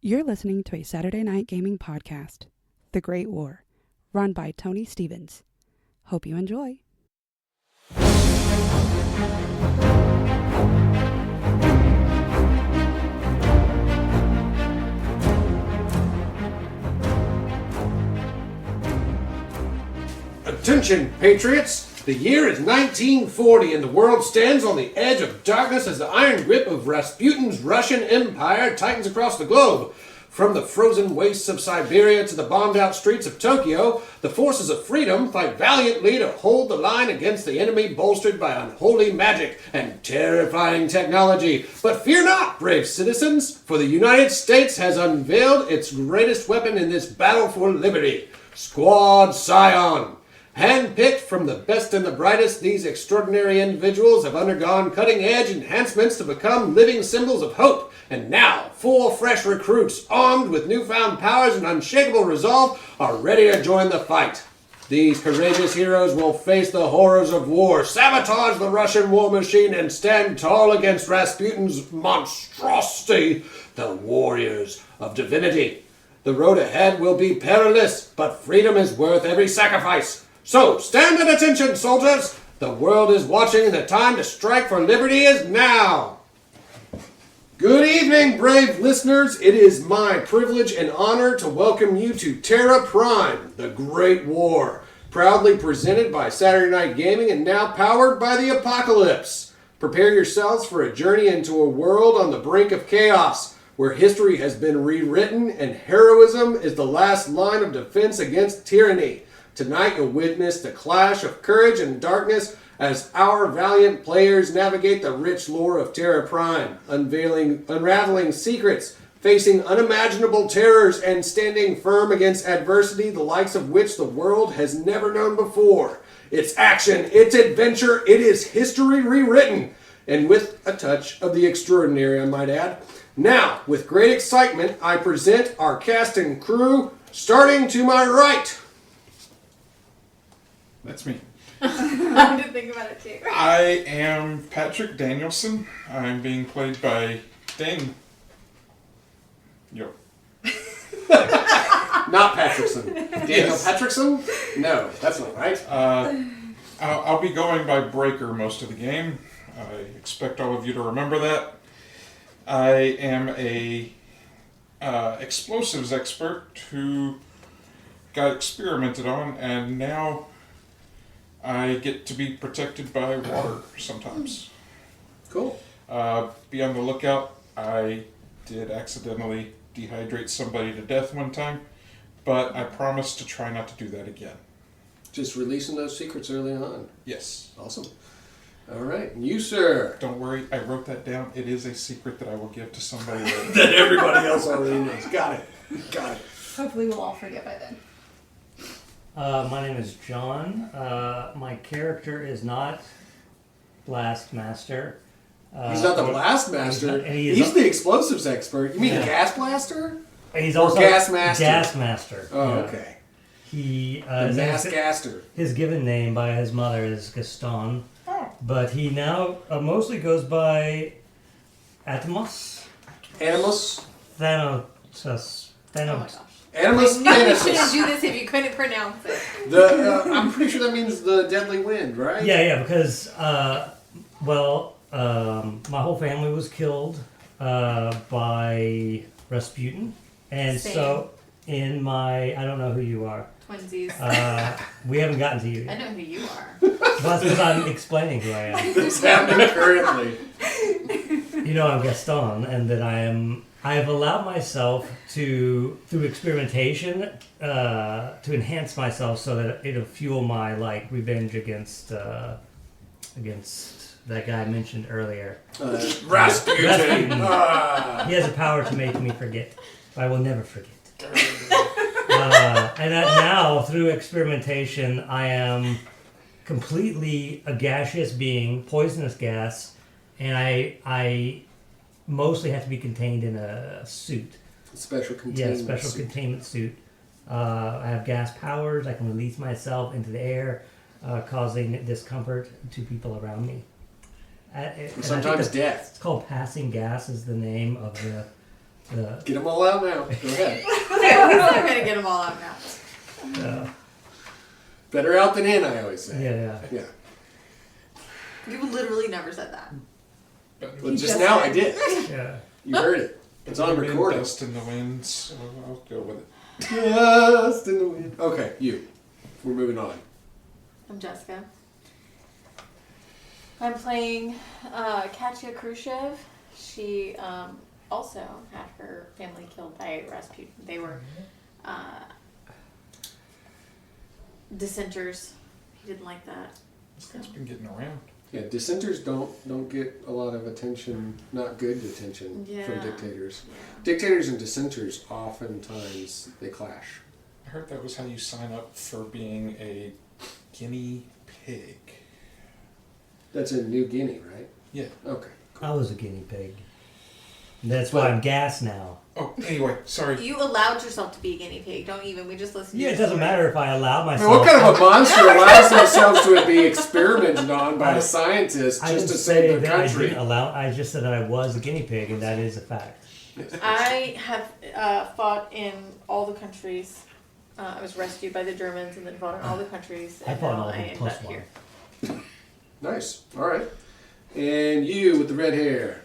You're listening to a Saturday night gaming podcast, The Great War, run by Tony Stevens. Hope you enjoy. Attention, patriots! The year is 1940 and the world stands on the edge of darkness as the iron grip of Rasputin's Russian Empire tightens across the globe. From the frozen wastes of Siberia to the bombed-out streets of Tokyo, the forces of freedom fight valiantly to hold the line against the enemy bolstered by unholy magic and terrifying technology. But fear not, brave citizens, for the United States has unveiled its greatest weapon in this battle for liberty, Squad Scion. Handpicked from the best and the brightest, these extraordinary individuals have undergone cutting-edge enhancements to become living symbols of hope. And now, 4 fresh recruits, armed with newfound powers and unshakable resolve, are ready to join the fight. These courageous heroes will face the horrors of war, sabotage the Russian war machine, and stand tall against Rasputin's monstrosity, the warriors of divinity. The road ahead will be perilous, but freedom is worth every sacrifice. So, stand at attention, soldiers! The world is watching and the time to strike for liberty is now! Good evening, brave listeners. It is my privilege and honor to welcome you to Terra Prime, the Great War, proudly presented by Saturday Night Gaming and now powered by the Apocalypse. Prepare yourselves for a journey into a world on the brink of chaos, where history has been rewritten and heroism is the last line of defense against tyranny. Tonight you'll witness the clash of courage and darkness as our valiant players navigate the rich lore of Terra Prime, unraveling secrets, facing unimaginable terrors, and standing firm against adversity the likes of which the world has never known before. It's action, it's adventure, it is history rewritten, and with a touch of the extraordinary, I might add. Now, with great excitement, I present our cast and crew, starting to my right. That's me. I had to think about it too. I am Patrick Danielson. I'm being played by Dan. Yo. Not Patrickson. Daniel Yes. Patrickson? No, that's not right. I'll be going by Breaker most of the game. I expect all of you to remember that. I am a explosives expert who got experimented on, and now I get to be protected by water sometimes. Cool. Be on the lookout. I did accidentally dehydrate somebody to death one time, but I promise to try not to do that again. Just releasing those secrets early on. Yes. Awesome. All right. And you, sir. Don't worry, I wrote that down. It is a secret that I will give to somebody later. That everybody else already knows. Got it. Got it. Hopefully we'll all forget by then. My name is John. My character is not Blast Master. He's not the blast master. He's the explosives expert. You mean gas blaster? He's Or also gas master? Gas Master. Oh, yeah. okay. He The mass gaster. his given name by his mother is Gaston, Oh. but he now mostly goes by Atomos Animus. Thanos. Oh my gosh. Animus I knew you Thanasis. shouldn't do this if you couldn't pronounce it. I'm pretty sure that means the deadly wind, right? Yeah, because my whole family was killed by Rasputin, and Same. so in my I don't know who you are. Twinsies. We haven't gotten to you I yet. know who you are. Well, that's because I'm explaining who I am. It's happening currently. You know, I'm Gaston, and that I have allowed myself to, through experimentation, to enhance myself so that it'll fuel my revenge against that guy I mentioned earlier. Rasputin. Rasputin. Ah. He has a power to make me forget, but I will never forget. And that now, through experimentation, I am completely a gaseous being, poisonous gas, and I mostly have to be contained in a suit. Special containment. Yeah, special containment suit. I have gas powers. I can release myself into the air, causing discomfort to people around me. And Sometimes death. It's called passing gas is the name of Get them all out now. Go ahead. We're not going to get them all out now. Better out than in, I always say. Yeah. You literally never said that. Well, just now I did. Yeah. You heard it. It's on recording. Dust in the wind, so I'll go with it. Dust in the wind. Okay, you. We're moving on. I'm Jessica. I'm playing Katya Khrushchev. She also had her family killed by Rasputin. They were dissenters. He didn't like that. This guy's been getting around. Yeah, dissenters don't get a lot of attention, not good attention from dictators. Yeah. Dictators and dissenters oftentimes they clash. I heard that was how you sign up for being a guinea pig. That's in New Guinea, right? Yeah. Okay. I was a guinea pig. That's why I'm gas now. Oh, anyway, sorry. You allowed yourself to be a guinea pig. Don't even. We just listened to Yeah, it your doesn't story. matter if I allow I myself. mean, what kind of a monster allows themselves to be experimented on by a scientist I just to didn't save say their that country? I just said that I was a guinea pig, and that is a fact. I have fought in all the countries. I was rescued by the Germans and then fought in all the countries. I And fought in now all I of them ended plus up one. here. Nice. All right. And you with the red hair.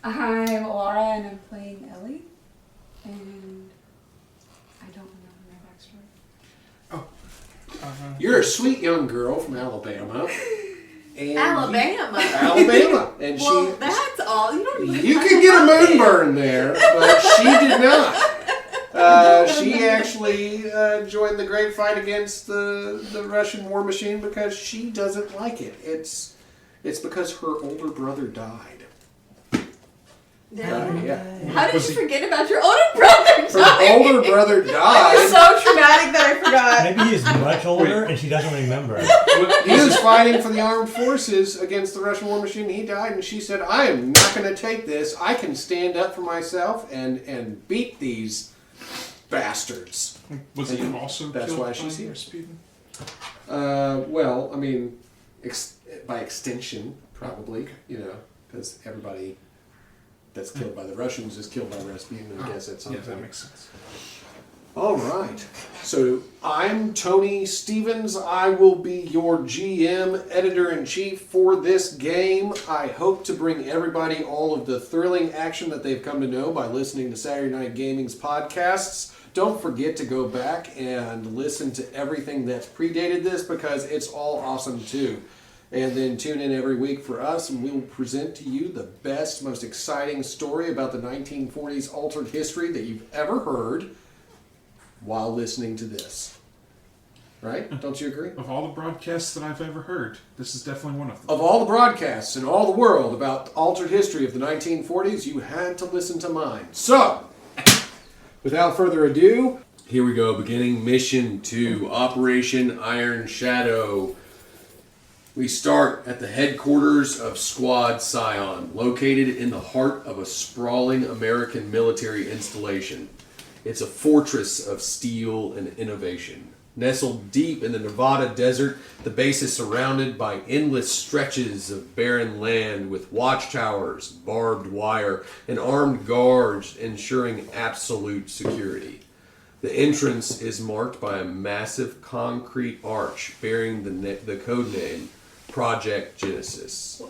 I'm Laura and I'm playing Ellie. And I don't remember my backstory. You're a sweet young girl from Alabama. And Alabama. Alabama. And Well, that's all. You don't even you have could to get a have it. moonburn there, but she did not. She actually joined the great fight against the Russian war machine because she doesn't like it. It's because her older brother died. Yeah. How did you forget about your older brother? Her older brother It's died. so traumatic that I forgot. Maybe he's much older and she doesn't remember. He was fighting for the armed forces against the Russian war machine. He died, and she said, "I am not going to take this. I can stand up for myself and beat these bastards." Was he also That's killed why she's by here. Rasputin? Well, I mean, by extension, probably, because everybody that's killed by the Russians is killed by Rasputin, I guess, at some Yeah, point. that makes sense. All right. So I'm Tony Stevens. I will be your GM, editor-in-chief for this game. I hope to bring everybody all of the thrilling action that they've come to know by listening to Saturday Night Gaming's podcasts. Don't forget to go back and listen to everything that's predated this because it's all awesome too. And then tune in every week for us and we'll present to you the best, most exciting story about the 1940s altered history that you've ever heard while listening to this. Right? Don't you agree? Of all the broadcasts that I've ever heard, this is definitely one of them. Of all the broadcasts in all the world about the altered history of the 1940s, you had to listen to mine. So, without further ado, here we go. Beginning Mission 2, Operation Iron Shadow. We start at the headquarters of Squad Scion, located in the heart of a sprawling American military installation. It's a fortress of steel and innovation. Nestled deep in the Nevada desert, the base is surrounded by endless stretches of barren land with watchtowers, barbed wire, and armed guards ensuring absolute security. The entrance is marked by a massive concrete arch bearing the code name Project Genesis.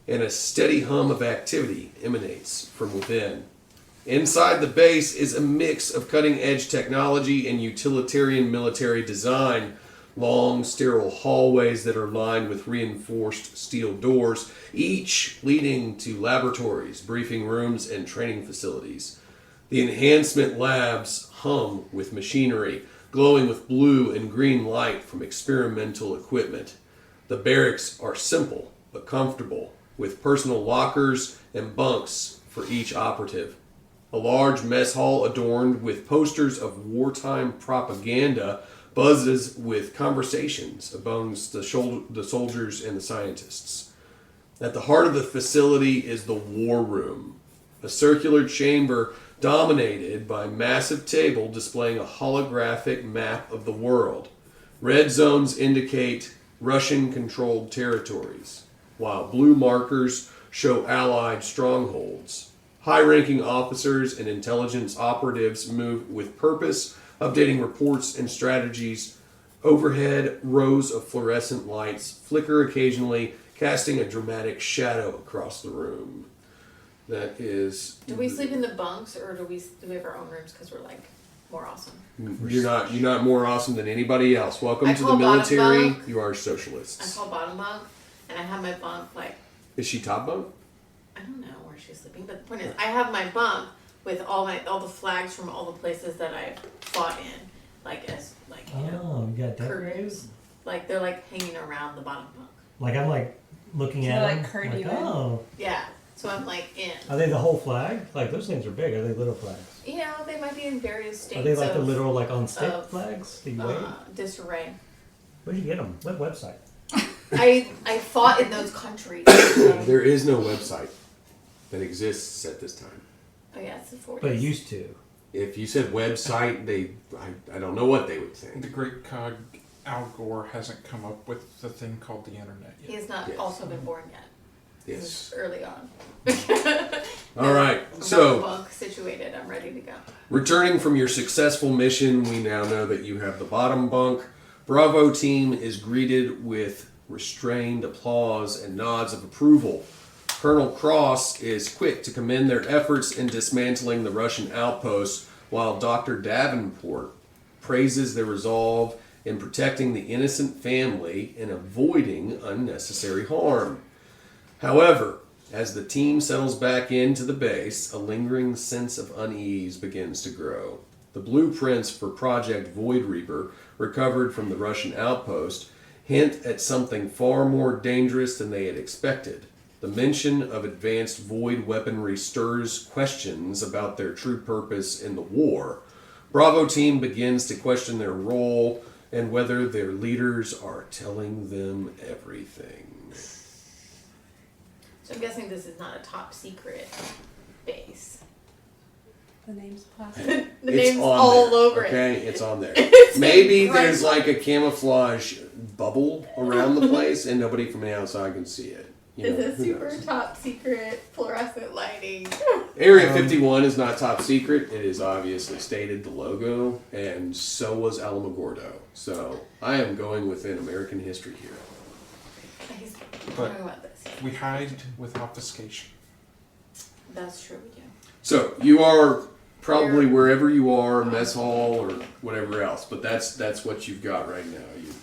And a steady hum of activity emanates from within. Inside the base is a mix of cutting-edge technology and utilitarian military design. Long, sterile hallways that are lined with reinforced steel doors, each leading to laboratories, briefing rooms, and training facilities. The enhancement labs hum with machinery, glowing with blue and green light from experimental equipment. The barracks are simple but comfortable, with personal lockers and bunks for each operative. A large mess hall adorned with posters of wartime propaganda buzzes with conversations amongst the soldiers and the scientists. At the heart of the facility is the war room, a circular chamber dominated by a massive table displaying a holographic map of the world. Red zones indicate Russian-controlled territories, while blue markers show Allied strongholds. High-ranking officers and intelligence operatives move with purpose, updating reports and strategies. Overhead, rows of fluorescent lights flicker occasionally, casting a dramatic shadow across the room. That is... Do we sleep in the bunks, or do we have our own rooms because we're, like, more awesome? You're not more awesome than anybody else. Welcome I to the call bottom military. bunk. You are I socialists. call bottom bunk, and I have my bunk, like, Is she top bunk? I don't know where she's sleeping, but the point is, I have my bunk with all the flags from all the places that I've fought in, like, as, like, you know, Oh, you got curtains. decorated? Like, they're, like, hanging around the bottom bunk. Like I'm like looking So at like them. curtain Like, you in. oh, Yeah, so I'm, like, in. are they the whole flag? Like those things are big. Are they little flags? You know, they might be in various states Are they like the of literal like on stick of, flags? that you wave? disarray. Where'd you get them? What website? I fought in those countries. There is no website that exists at this time. Oh yeah, it's the 40s. But it used to. If you said website, I don't know what they would The think. great cog Al Gore hasn't come up with the thing called the internet He yet. has not Yes. also been born yet. This Yes. is early on. All right. I'm So, bunk situated. I'm ready to go. returning from your successful mission, we now know that you have the bottom bunk. Bravo team is greeted with restrained applause and nods of approval. Colonel Cross is quick to commend their efforts in dismantling the Russian outposts, while Dr. Davenport praises their resolve in protecting the innocent family and avoiding unnecessary harm. However, as the team settles back into the base, a lingering sense of unease begins to grow. The blueprints for Project Void Reaper, recovered from the Russian outpost, hint at something far more dangerous than they had expected. The mention of advanced void weaponry stirs questions about their true purpose in the war. Bravo team begins to question their role and whether their leaders are telling them everything. So I'm guessing this is not a top secret base. The name's plastic. The It's name's on all there, over okay? it. It's on there. It's Maybe right there's like a camouflage bubble around the place and nobody from the outside can see it. You know, This is who super knows? top secret fluorescent lighting. Area 51 is not top secret. It is obviously stated, the logo, and so was Alamogordo. So I am going within American history here. He's But- talking about this. We hide with obfuscation. That's true, we do. So you are probably wherever you are, mess hall or whatever else, but that's what you've got right now. You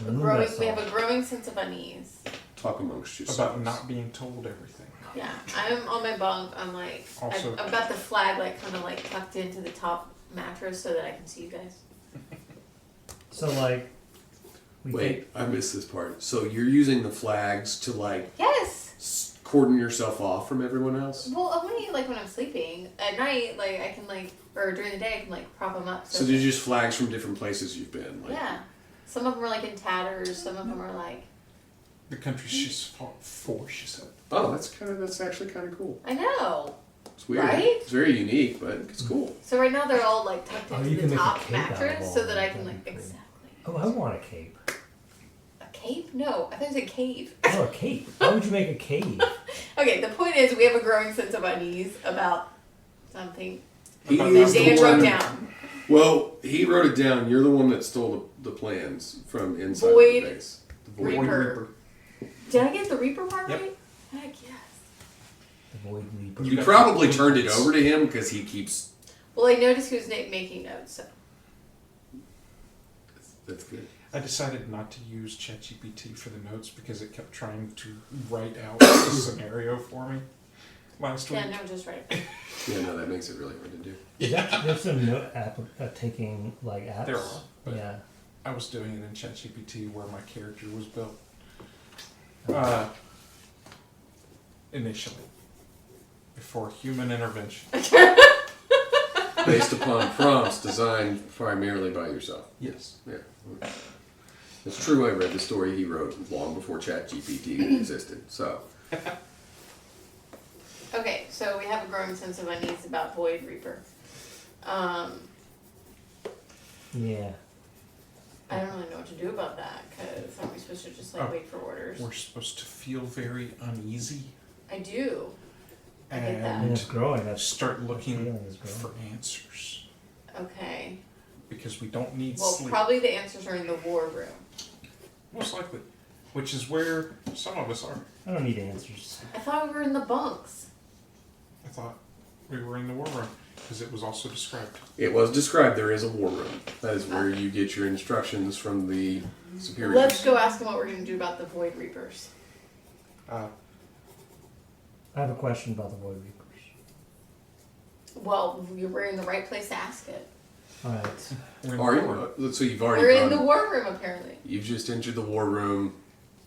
We have a growing sense of unease. talk amongst yourselves. About not being told everything. Yeah, I'm on my bunk. I'm like, Also- I've got the flag like kind of like tucked into the top mattress so that I can see you guys. So like, we Wait, I missed this part. So you're using the flags to like Yes. cordon yourself off from everyone else? Well, only like when I'm sleeping at night. Like I can like, or during the day I can like prop them up. So they're just flags from different places you've been. Like, Yeah. Some of them are like in tatters. Some of them are like. The country she's fought for, she said. oh, that's actually kind of cool. I know. It's weird. Right? It's very unique, but it's cool. So right now they're all like tucked Oh, into you the can make a top cape out of mattress all so that that. I can like That'd be cool. exactly. Oh, I want a cape. A cape? No, I thought it was a cave. Oh, a cape. Why would you make a cave? Okay, the point is we have a growing sense of unease about something He About is that the Dan wrote one. down. Well, he wrote it down. You're the one that stole the plans from inside Void the base. The Void Reaper. Did I get the Reaper part Yep. right? Heck yes. The Void Reaper. You probably turned it over to him because he keeps. Well, I noticed he was making notes, so. That's good. I decided not to use ChatGPT for the notes because it kept trying to write out the scenario for me last week. Yeah, no, just right. Yeah, no, that makes it really hard to do. There's some note taking like apps. There are, but Yeah. I was doing it in ChatGPT where my character was built. Initially. Before human intervention. Based upon prompts designed primarily by yourself. Yes. Yeah. It's true, I read the story he wrote long before ChatGPT existed. So, Okay, so we have a growing sense of unease about Void Reaper. Yeah. I don't really know what to do about that, because aren't we supposed to just like Oh. wait for orders? We're supposed to feel very uneasy I do. I get that. And it's growing. That's Start looking feeling is growing. for answers. Okay. Because we don't need Well, sleep. probably the answers are in the war room. Most likely. Which is where some of us are. I don't need answers. I thought we were in the bunks. I thought we were in the war room. Because it was also described. It was described there is a war room. That is where you get your instructions from the superiors. Let's go ask them what we're going to do about the Void Reapers. I have a question about the Void Reapers. Well, we're in the right place to ask it. All right. We're in the Are war room. you? So you've already We're in gone- the war room, apparently. You've just entered the war room.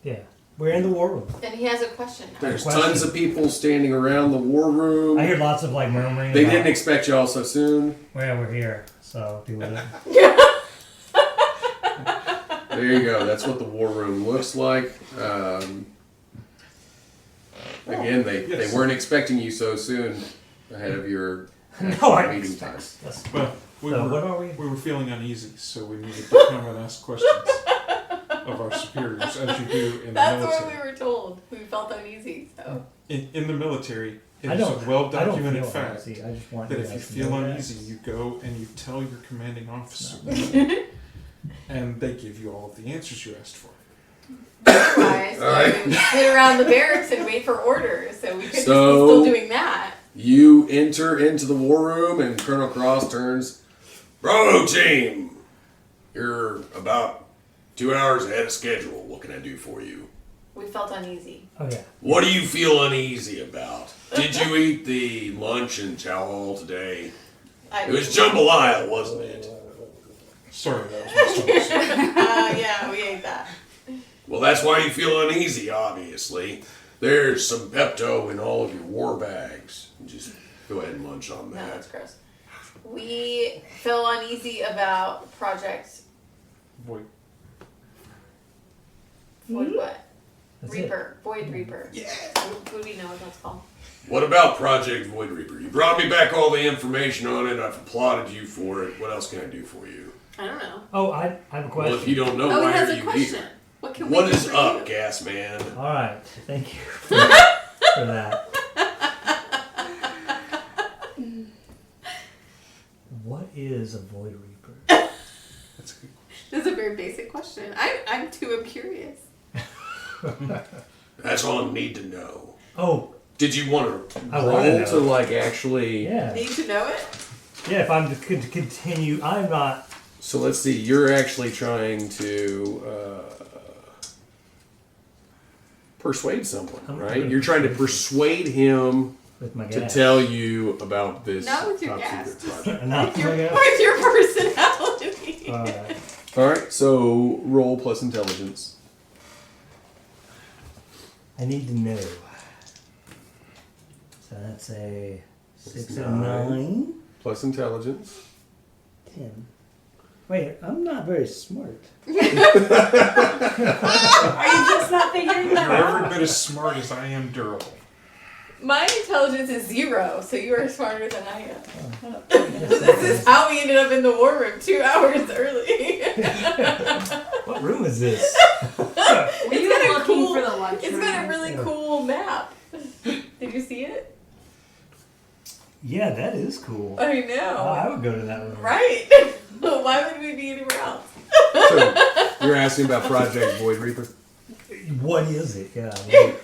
Yeah. We're in the war room. And he has a question now. There's Question. tons of people standing around the war room. I hear lots of like murmuring. They about, didn't expect y'all so soon. Well, we're here, so do with it. There you go. That's what the war room looks like. Again, they weren't expecting you so soon ahead of your No, I meeting expect. time. That's, But we so were, what are we? we were feeling uneasy, so we needed to come and ask questions of our superiors, as you do in the That's military. what we were told. We felt uneasy, so. In the military, it I is a don't. well-documented I don't feel fact uneasy. I just want that you if you guys to feel know that. uneasy, you go and you tell your commanding officer, and they give you all of the answers you asked for. Otherwise, All right. we would sit around the barracks and wait for orders, so we could just be So- still doing that. You enter into the war room, and Colonel Cross turns, "Bravo team! You're about 2 hours ahead of schedule. What can I do for you? We felt uneasy. Oh yeah. What do you feel uneasy about? Did you eat the lunch in Chow Hall today? It was jambalaya, wasn't it? Sorry, that was my stomach. Yeah, we ate that. Well, that's why you feel uneasy, obviously. There's some Pepto in all of your war bags. Just go ahead and munch on No, that. that's gross. We feel uneasy about Project Void. Void what? That's Reaper. Void Reaper. Yeah. Who do you know what that's called? What about Project Void Reaper? You brought me back all the information on it. I've applauded you for it. What else can I do for you? I don't know. Oh, I have a question. Well, if you don't know, Oh, why he has are a you question. here? What can we What do is for up, you? gas man? All right. Thank you for that. What is a Void Reaper? That's a good question. This is a very basic question. I'm curious. That's all I need to know. Oh, Did you want to I wanna roll know. to like actually? yeah. Need to know it? Yeah, if I'm to continue, I'm not. So let's see. You're actually trying to persuade someone, I'm right? gonna You're trying to persuade persuade him With my to gas. tell you about this Not with your top gas, secret just- project. Not With your, my gas. with your personality. All right. All right. So roll plus intelligence. I need to know. So that's a 6 It's and 9. Plus intelligence. 10. Wait, I'm not very smart. Are you just not figuring that You're out? every bit as smart as I am durable. My intelligence is 0, so you are smarter than I am. Oh. This is how we ended up in the war room 2 hours early. What room is this? Were It's you got a looking cool- for the lunch It's got a really Yeah. cool map. Did you see it? Yeah, that is cool. I Oh, know. I would go to that room. Right. Why would we be anywhere else? So you're asking about Project Void Reaper? What is it? Yeah.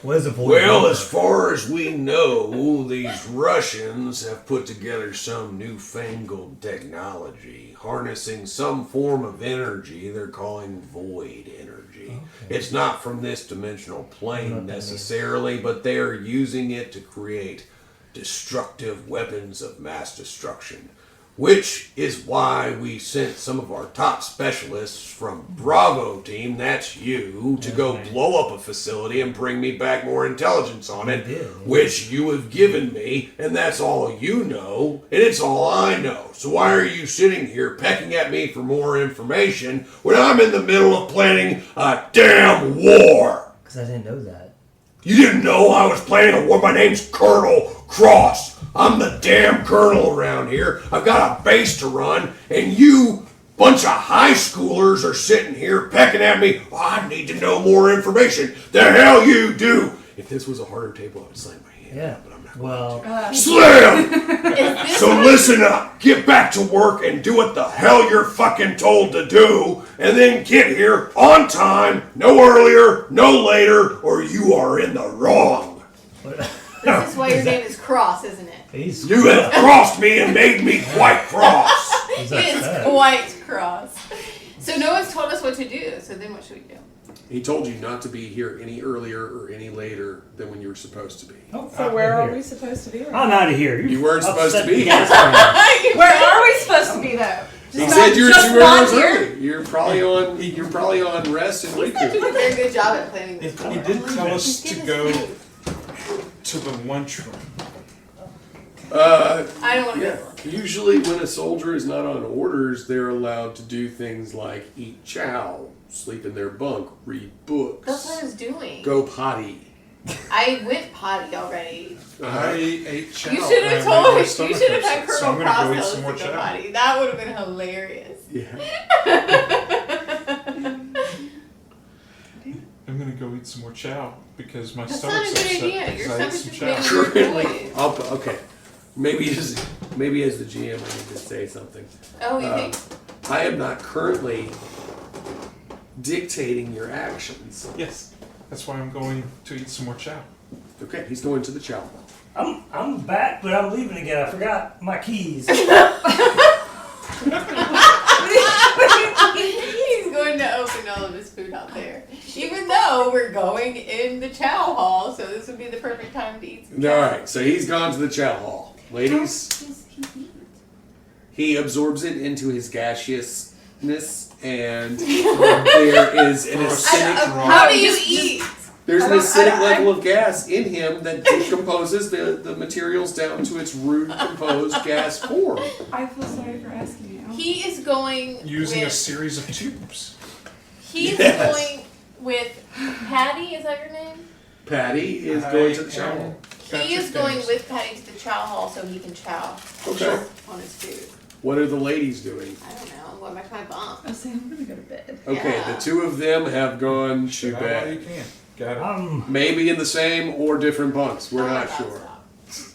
What is a Void Well, Reaper? as far as we know, these Russians have put together some newfangled technology, harnessing some form of energy they're calling void energy. Okay. It's not from this dimensional I don't know plane what that necessarily, but they are using it to create destructive weapons of mass destruction. Which is why we sent some of our top specialists from Bravo team, that's you, to go Okay. blow up a facility and bring me back more intelligence on it, You did, yeah. which you have given me, and that's all you know, and it's all I know. So why are you sitting here pecking at me for more information when I'm in the middle of planning a damn war? Because I didn't know that. You didn't know I was planning a war? My name's Colonel Cross. I'm the damn colonel around here. I've got a base to run, and you bunch of high schoolers are sitting here pecking at me. I need to know more information. The hell you do. If this was a harder table, I would slam my hand Yeah. up, but I'm not Well, Slim! Is this So listen up. Get back to work and do what the hell you're fucking told to do, and then get here on time, no earlier, no later, or you are in the wrong. this is why your name is Cross, isn't it? he's You have crossed me and made me quite cross. He's It is upset. quite cross. So no one's told us what to do, so then what should we do? He told you not to be here any earlier or any later than when you were supposed to be. Oh, So where are here. we supposed to be? Right I'm out of here. You weren't supposed to upset be the gas here. man. Where are we supposed to be though? He Just said not- you were just 2 not hours here? early. You're probably on rest and He's not doing a recoup. very good job at planning this. He did tell us Give to us go food. to the lunchroom. I don't want to Yeah. go. Usually when a soldier is not on orders, they're allowed to do things like eat chow, sleep in their bunk, read books, That's what I was doing. go potty. I went potty already. I ate chow. You should and have I made my told me. You stomach should have had upset, so Colonel I'm Cross gonna go tell eat us some to more go chow. potty. That would have been hilarious. I'm gonna go eat some more chow because my That's stomach's not a good upset idea. because Your I ate stomach's some just chow. making weird noise. Okay. Maybe as the GM, I need to say something. Oh, you think? I am not currently dictating your actions. Yes, that's why I'm going to eat some more chow. Okay, he's going to the chow. I'm back, but I'm leaving again. I forgot my keys. He's going to open all of his food out there. Even though we're going in the chow hall, so this would be the perfect time to eat some chow. All right, so he's gone to the chow hall. Ladies, he absorbs it into his gaseousness, and there is an acidic. How do you eat? There's an I don't- acidic I- level of gas in him that decomposes the materials down to its root composed gas form. I feel sorry for asking you. He is going Using a with, series of tubes. he's Yes. going with Patty, is that your name? Patty is going to the chow hall. He is going with Patty to the chow hall so he can chow Okay. on his food. What are the ladies doing? I don't know. I'm going back to my bunk. I was saying I'm gonna go to bed. Okay, Yeah. the two of them have gone to Get out while you bed. can. Got it. Maybe in the same or different bunks. We're Oh my not God, sure. stop.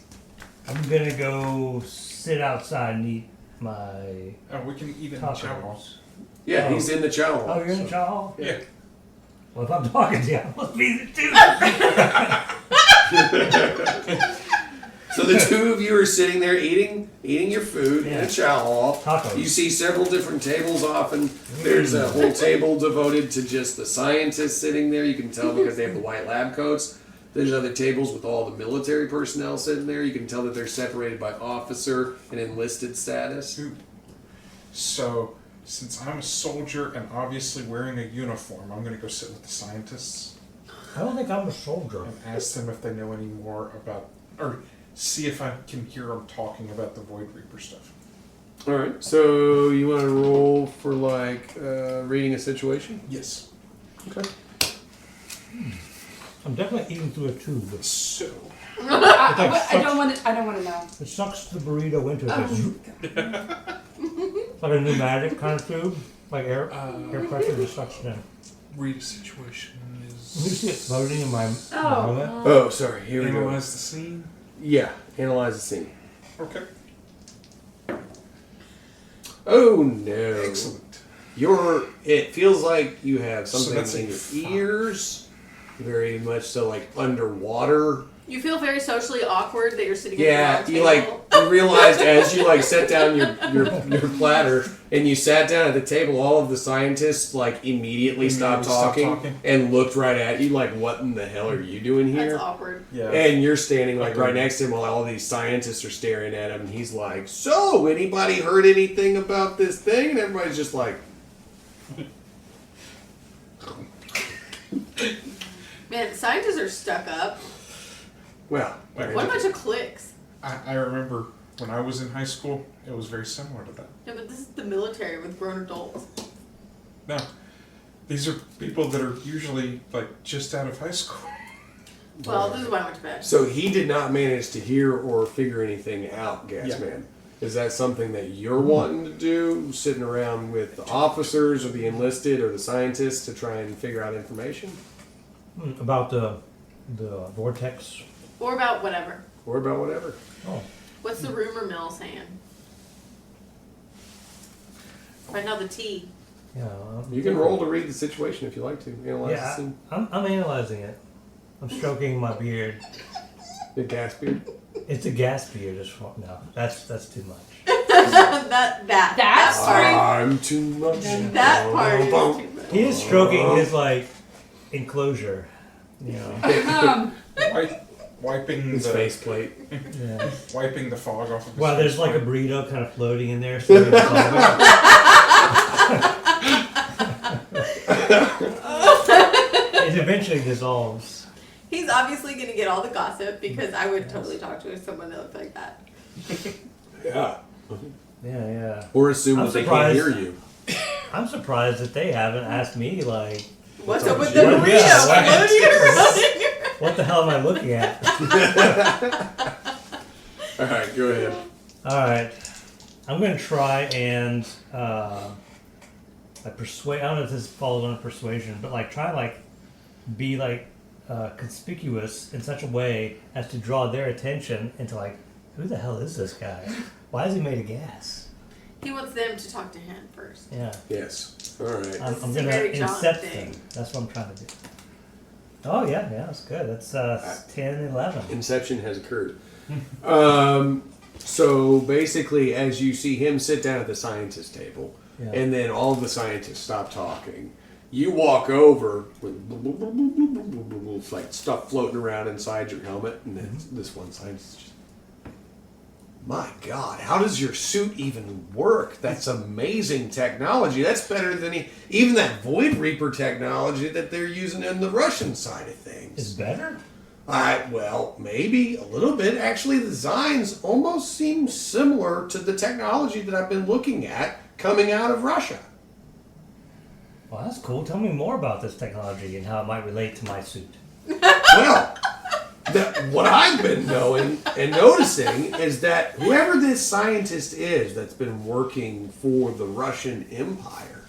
I'm gonna go sit outside and eat my We can eat in the chow hall. tacos. Yeah, he's in the chow hall. Oh, you're in the chow hall? Yeah. Well, if I'm talking to you, I must be there too. So the two of you are sitting there eating your food in Yeah. a chow hall. Tacos. You see several different tables often. There's a whole table devoted to just the scientists sitting there. You can tell because they have the white lab coats. There's other tables with all the military personnel sitting there. You can tell that they're separated by officer and enlisted status. So, since I'm a soldier and obviously wearing a uniform, I'm going to go sit with the scientists I don't think I'm a soldier. and ask them if they know any more about, or see if I can hear them talking about the Void Reaper stuff. All right. So you want to roll for reading a situation? Yes. Okay. I'm definitely eating through a tube. So, I don't want to. I don't want to know. It sucks the burrito into it. Oh, It's like a pneumatic kind of tube, like air pressure just sucks it in. read a situation You see it is floating in my Oh. wallet? Oh, sorry. Here we go. analyze the scene. Yeah. Analyze the scene. Okay. Oh no. Excellent. It feels like you have So something that's in a your 5. ears, very much so like underwater. You feel very socially awkward that you're sitting Yeah, at the you wrong like table. you realized as you like set down your platter and you sat down at the table, all of the scientists like immediately stopped talking and looked right at you like, what in the hell are you doing That's here? awkward. Yeah. And you're standing like right Agreed. next to him while all these scientists are staring at him, and he's like, "So, anybody heard anything about this thing?" And everybody's just like, Man, the scientists are stuck up. "Well, Wait, What a bunch of clicks. I remember when I was in high school, it was very similar to that. Yeah, but this is the military with grown adults. No, these are people that are usually like just out of high school. Well, this is why I went to bed. So he did not manage to hear or figure anything out, Gasman. Yeah. Is that something that you're wanting to do, sitting around with the officers or the enlisted or the scientists to try and figure out information? About the vortex Or about whatever. Or about whatever. Oh. What's the rumor mill saying? Find out the tea. Yeah. You can roll to read the situation if you like to. Analyze the scene. I'm analyzing it. I'm stroking my beard. The gas beard. It's a gas beard. No, that's too much. That part. I'm too much. That part is too much. He is stroking his like enclosure. You know. Wiping His the faceplate. Yeah. wiping the fog off of his Well, there's like a faceplate. burrito kind of floating in there. So it eventually dissolves. He's obviously going to get all the gossip because I would totally talk to someone that looked like that. Yeah. Yeah. Or assume I'm that they surprised. can't hear you. I'm surprised that they haven't asked me like, What's up with you? the burrito? Yeah, Floating what the hell am I looking at? All right, go ahead. All right, I'm gonna try and like persuade. I don't know if this falls under persuasion, but like try like be like conspicuous in such a way as to draw their attention into like, who the hell is this guy? Why is he made of gas? He wants them to talk to him first. Yeah, Yes. All right. I'm is a gonna very John incept thing. them. That's what I'm trying to do. Oh yeah, that's good. That's 10, 11. Inception has occurred. So basically, as you see him sit down at the scientist table, Yeah. and then all of the scientists stop talking, you walk over with like stuff floating around inside your helmet, and then this one scientist just, my God, how does your suit even work? That's amazing technology. That's better than even that Void Reaper technology that they're using in the Russian side of things. Is better? Well, maybe a little bit. Actually, the designs almost seem similar to the technology that I've been looking at coming out of Russia. Well, that's cool. Tell me more about this technology and how it might relate to my suit. Well, what I've been knowing and noticing is that whoever this scientist is that's been working for the Russian Empire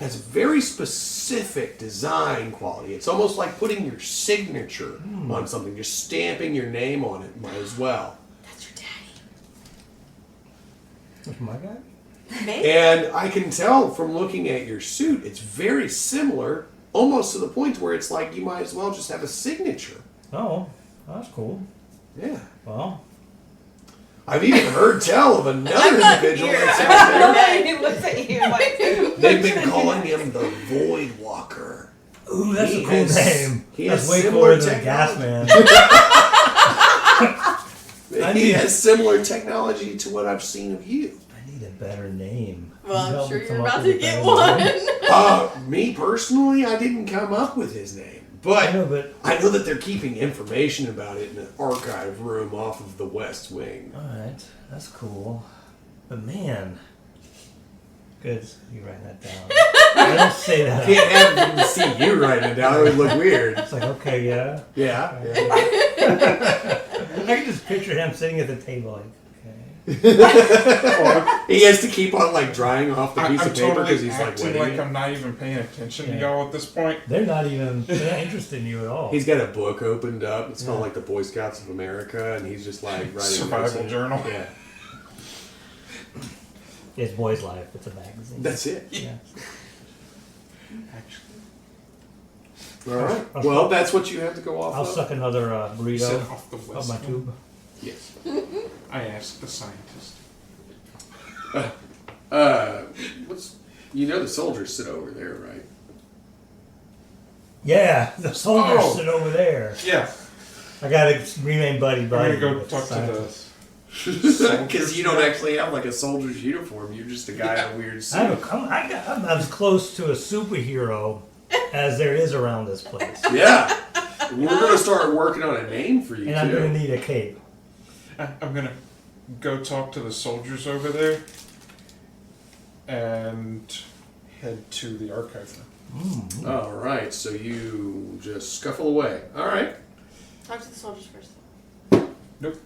has a very specific design quality. It's almost like putting your signature on something, just stamping your name on it. Might as well. That's your daddy. That's my guy? Maybe. And I can tell from looking at your suit, it's very similar, almost to the point where it's like you might as well just have a signature. Oh, that's cool. Yeah. Well, I've even heard tell of another I'm not individual here. that's out there. He looks at you like, They've been calling him the Void Walker. ooh, that's He a cool has- name. he That's has way similar cooler than a gas technology. man. He has similar technology to what I've seen of you. I need a better name. Well, You I'm help sure me you're come up about with to a get better name? one. Me personally, I didn't come up with his name. I know, But but I know that they're keeping information about it in an archive room off of the West Wing. alright, that's cool. But man, good. You write that down. I don't say that. Can't have them see you writing it down. It would look weird. It's like, okay, yeah. Yeah. I can just picture him sitting at the table like, okay. He has to keep on like drying off the I'm piece of paper totally because he's like acting wetting like it. I'm not even paying attention to Yeah. y'all at this point. They're not interested in you at all. He's got a book opened up. It's called Yeah. like the Boy Scouts of America, and he's just like writing notes Survival in it. journal. Yeah, It's Boy's Life. It's a magazine. that's it. Yeah. All right. I'll Well, suck- that's what you have to go off I'll of. suck another You said burrito off the up west my Wing? tube. Yes. I asked the scientist. What's the soldiers sit over there, right? Yeah, the soldiers Oh. sit over there. Yeah, I gotta remain buddy I'm buddy. gonna go with talk to scientists. Because you don't actually have like a soldier's uniform. You're just a guy in a weird suit. I'm as close to a superhero as there is around this place, Yeah. We're gonna start working on a name for you and I'm gonna too. need a cape. I'm gonna go talk to the soldiers over there and head to the archive room. All right. So you just scuffle away. All right. Talk to the soldiers first. Nope.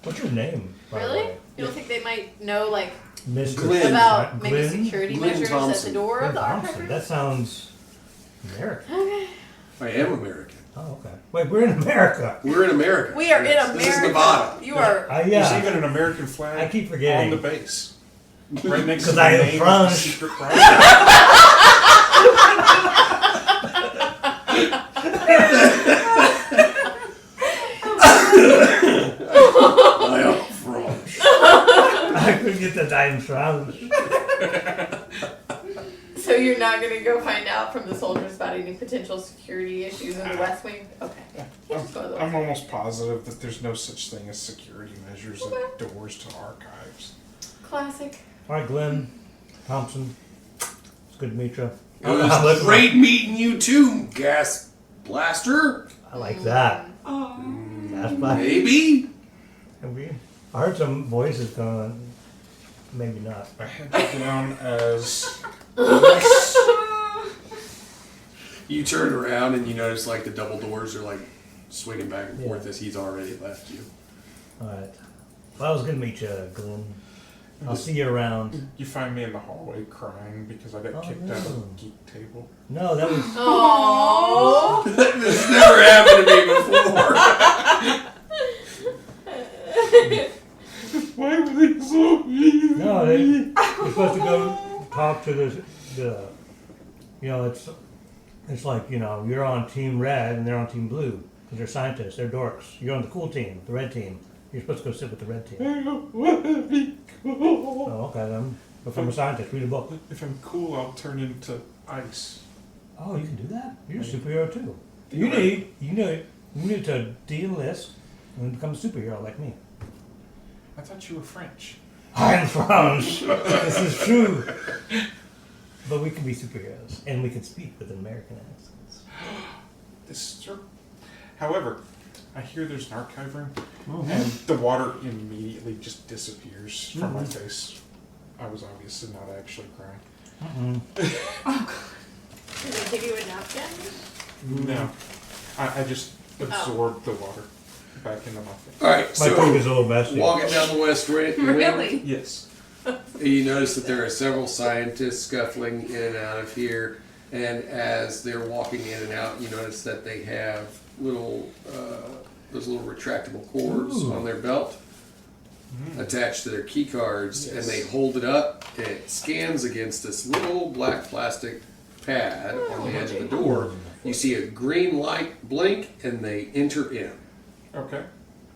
What's your name? by the Really? way? You don't think they might know, like, Mr. Glenn. about maybe Glenn? security Glenn measures at Thompson. the door Glenn of the Thompson. archive room? That sounds American. Okay. I am American. Oh, okay. Wait, we're in America. We're in America. We are in America. This is Nevada. You are. There's Yeah. even an American flag I keep forgetting. on the base. Right next to 'Cause the I am name of the French. secret project. I am French. I could get the dime France. So you're not gonna go find out from the soldiers about any potential security issues in the West Wing? Okay. You just go to the I'm almost positive that there's no such thing as security measures at doors to archives. classic. All right, Glenn Thompson. It's good to meet you. It was great meeting you too, gas blaster. I like that. That's black. Maybe. I heard some voices going. Maybe not. I had you down as You turn around and you notice like the double doors are like swinging back and forth Yeah. as he's already left you. All right. Well, I was gonna meet you, Glenn. I'll see you around. you find me in the hallway crying because I got Oh, kicked no. out of the geek table. No, that was. Oh. This never happened to me before. Why were they so mean? No, you're supposed to go talk to the. You know, it's like you're on Team Red and they're on Team Blue because they're scientists, they're dorks. You're on the cool team, the red team. You're supposed to go sit with the red team. I don't want to be cool. Oh, okay then. But from a scientist, read a book. If I'm cool, I'll turn into ice. Oh, you can do that. You're a superhero too. You need to de-enlist and become a superhero like me. I thought you were French. I'm French. This is true. But we can be superheroes, and we can speak with an American accents. This is true. However, I hear there's an archive room, Mhm. and the water immediately just disappears from my face. I was obviously not actually crying. Did they give you a napkin? No. I just absorbed the water back into my face. All right, My so tongue is a little messy. walking down the west wing, Really? Yes. you notice that there are several scientists scuffling in and out of here, and as they're walking in and out, you notice that they have those little retractable cords Ooh. on their belt attached to their key cards, and Yes. they hold it up, and it scans against this little black plastic pad on the edge of the door. You see a green light blink, and they enter in, Okay.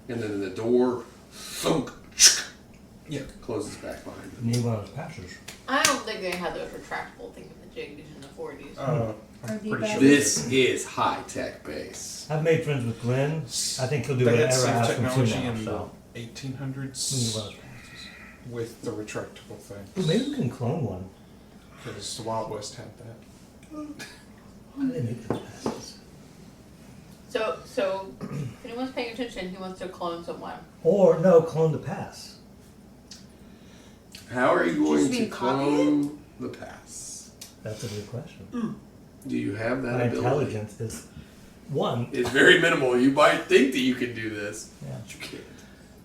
and then the door thunk, Yeah. closes back behind them. Need one of those passes. I don't think they had those retractable thingamajigs in the 40s. I'm the pretty best. sure. This is high tech base. I've made friends with Glenn. I think he'll do They had whatever I safe ask him to technology now. in So the we need 1800s one of those passes. with the retractable thing. Ooh, maybe we can clone one. Because the Wild West had that. How do they make those passes? So if anyone's paying attention, he wants to clone someone. Or no, clone the pass. How are you going Just to being clone the pass? That's a good question. Do you have that My ability? intelligence is one. It's very minimal. You might think that you can do this, Yeah. but you can't.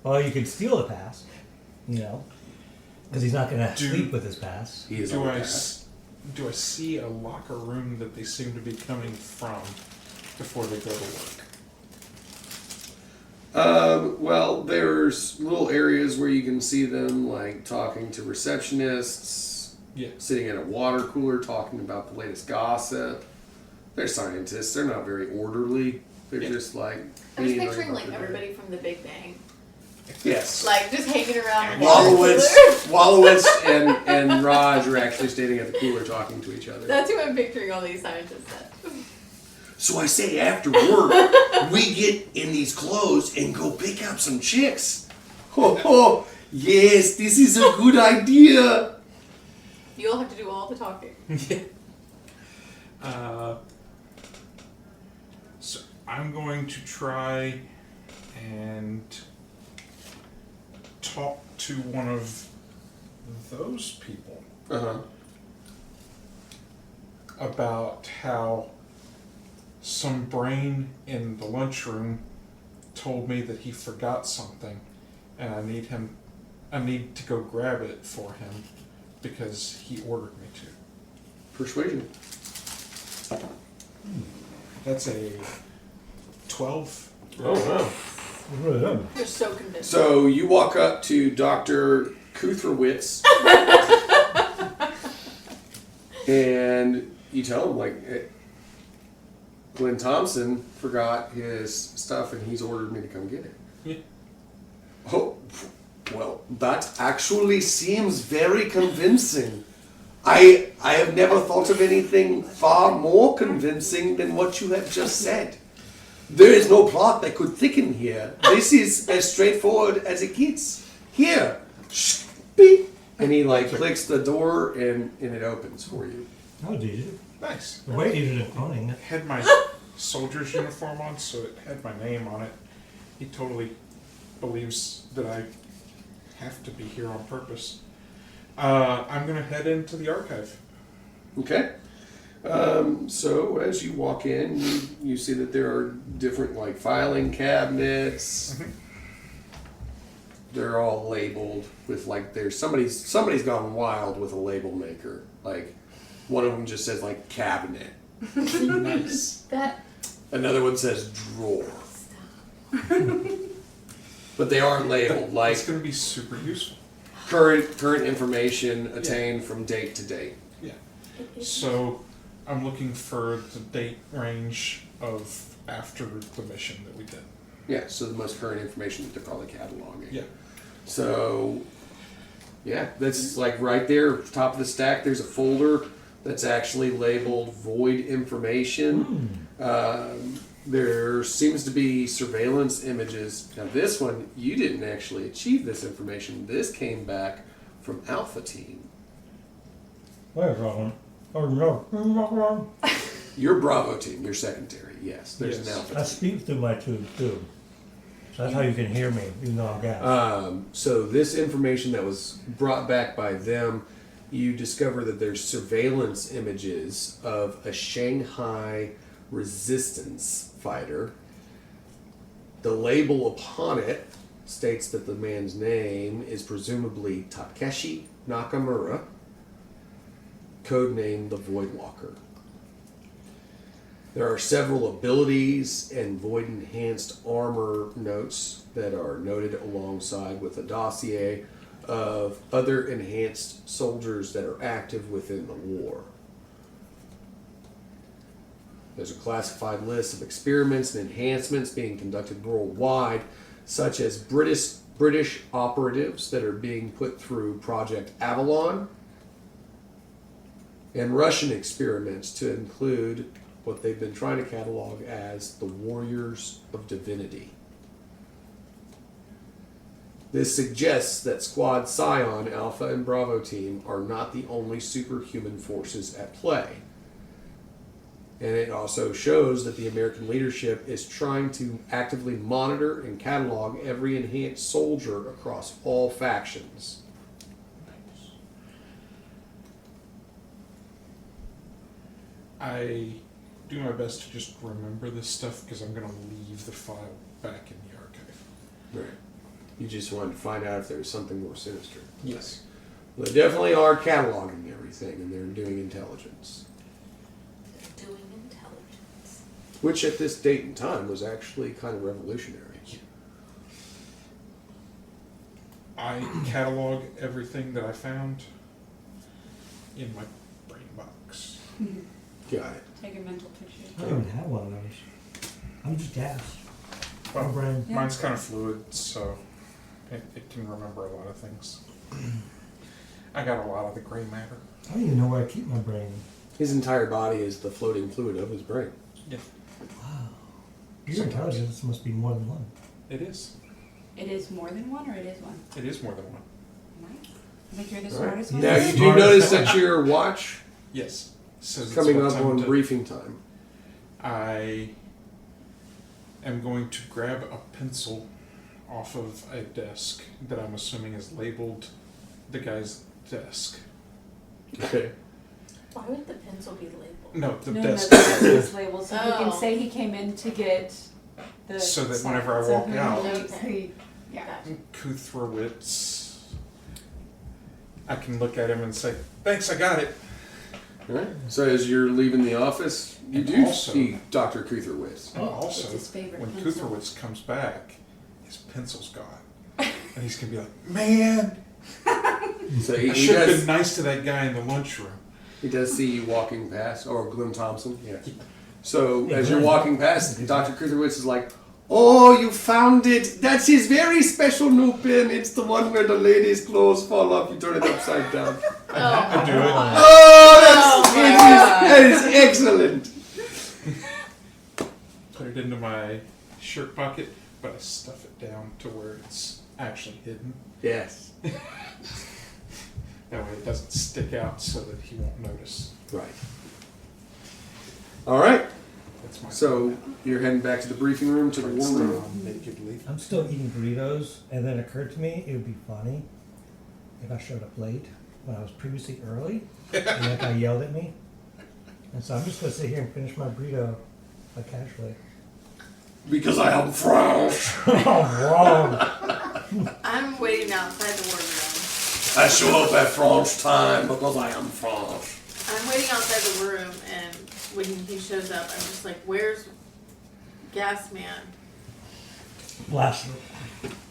Well, you could steal the pass, because he's not going to Do- sleep with his pass. He is Do on I, the pass. do I see a locker room that they seem to be coming from before they go to work? Well, there's little areas where you can see them, like talking to receptionists, Yeah. sitting at a water cooler talking about the latest gossip. They're scientists. They're not very orderly. They're Yeah. just like. I'm just being picturing very like popular. everybody from the Big Bang. Yes. Like just hanging around the water Wallowitz, cooler. Wallowitz and Raj are actually standing at the cooler talking to each other. That's who I'm picturing all these scientists at. So I say after work, we get in these clothes and go pick up some chicks. Oh, yes, this is a good idea. You'll have to do all the talking. So I'm going to try and talk to one of those people Uh-huh. about how some brain in the lunchroom told me that he forgot something, and I need to go grab it for him because he ordered me to. Persuasion. That's a 12. Oh, wow. You're so convinced. So you walk up to Dr. Kuthrowitz and you tell him, like, Glenn Thompson forgot his stuff and he's ordered me to come get it. Yeah. Oh, well, that actually seems very convincing. I have never thought of anything far more convincing than what you have just said. There is no plot that could thicken here. This is as straightforward as it gets. Here. Shh, beep. And he like clicks the door and it opens for you. Oh, did you? Nice. Way easier than owning It had my soldier's uniform on, so it had my name on it. He totally believes that I have to be here on purpose. I'm going to head into the archive. Okay. So as you walk in, you see that there are different like filing cabinets. Mhm. They're all labeled with like there's somebody's gone wild with a label maker. Like one of them just says like cabinet. Nice. That. Another one says drawer. But they aren't labeled like It's going to be super useful. current information attained from date to date. Yeah. So I'm looking for the date range of after the mission that we did. Yeah, so the most current information that they're probably cataloging. Yeah. So, yeah, that's like right there, top of the stack. There's a folder that's actually labeled void information. There seems to be surveillance images. Now, this one, you didn't actually achieve this information. This came back from Alpha Team. Where's Robin? Oh, no. Your Bravo Team, your secondary, yes. There's Yes. an Alpha I Team. speak through my tube, too. So that's how you can hear me, even though I'm gassed. So this information that was brought back by them, you discover that there's surveillance images of a Shanghai resistance fighter. The label upon it states that the man's name is presumably Takeshi Nakamura, codenamed the Voidwalker. There are several abilities and void enhanced armor notes that are noted alongside with a dossier of other enhanced soldiers that are active within the war. There's a classified list of experiments and enhancements being conducted worldwide, such as British operatives that are being put through Project Avalon, and Russian experiments to include what they've been trying to catalog as the Warriors of Divinity. This suggests that Squad Scion, Alpha, and Bravo Team are not the only superhuman forces at play. And it also shows that the American leadership is trying to actively monitor and catalog every enhanced soldier across all factions. I do my best to just remember this stuff because I'm going to leave the file back in the archive. Right. You just wanted to find out if there was something more sinister. Yes. Well, they definitely are cataloging everything, and they're doing intelligence. They're doing intelligence. Which at this date and time was actually kind of revolutionary. I catalog everything that I found in my brain box. Got it. Take a mental picture. I don't even have one of those. I'm just gassed. Well, My brain. Yeah. mine's kind of fluid, so it can remember a lot of things. I got a lot of the gray matter. I don't even know where I keep my brain. His entire body is the floating fluid of his brain. Yeah, Wow. Your intelligence must be more than one. it is. It is more than one, or it is one? It is more than one. Nice. I think you're the All right. smartest one. Now, you do Smart. notice that your watch Yes. Says is it's coming what up time on to- briefing time. I am going to grab a pencil off of a desk that I'm assuming is labeled the guy's desk. Okay. Why would the pencil be labeled? No, the No, desk. it's labeled, so he can Oh. say he came in to get the. So that sign. whenever I So walk who out- leaves, Okay. he- yeah. Gotcha. Kuthrowitz. I can look at him and say, "Thanks, I got it." All right. So as you're leaving the office, you And do also- see Dr. Kutherwitz. And also, It's his favorite when pencil. Kutherwitz comes back, his pencil's gone. And he's going to be like, man, So I he should have been does, nice to that guy in the lunchroom. he does see you walking past, or Glenn Thompson. Yeah. So Yeah, as you're Glenn. walking past, Dr. Kutherwitz is like, "Oh, you found it! That's his very special new pen. It's the one where the lady's clothes fall off. You turn it upside down." I do it. Oh, my that is excellent. Put it into my shirt pocket, but I stuff it down to where it's actually hidden. Yes. That way it doesn't stick out so that he won't notice. Right. All right. That's my So you're heading back to the briefing room, to the war room. nakedly. I'm still eating burritos, and then it occurred to me it would be funny if I showed up late when I was previously early, and that guy yelled at me. And so I'm just going to sit here and finish my burrito casually. Because I am French. Oh, wrong. I'm waiting outside the wardroom. I show up at French time because I am French. I'm waiting outside the room, and when he shows up, I'm just like, "Where's Gas Man? Blaster.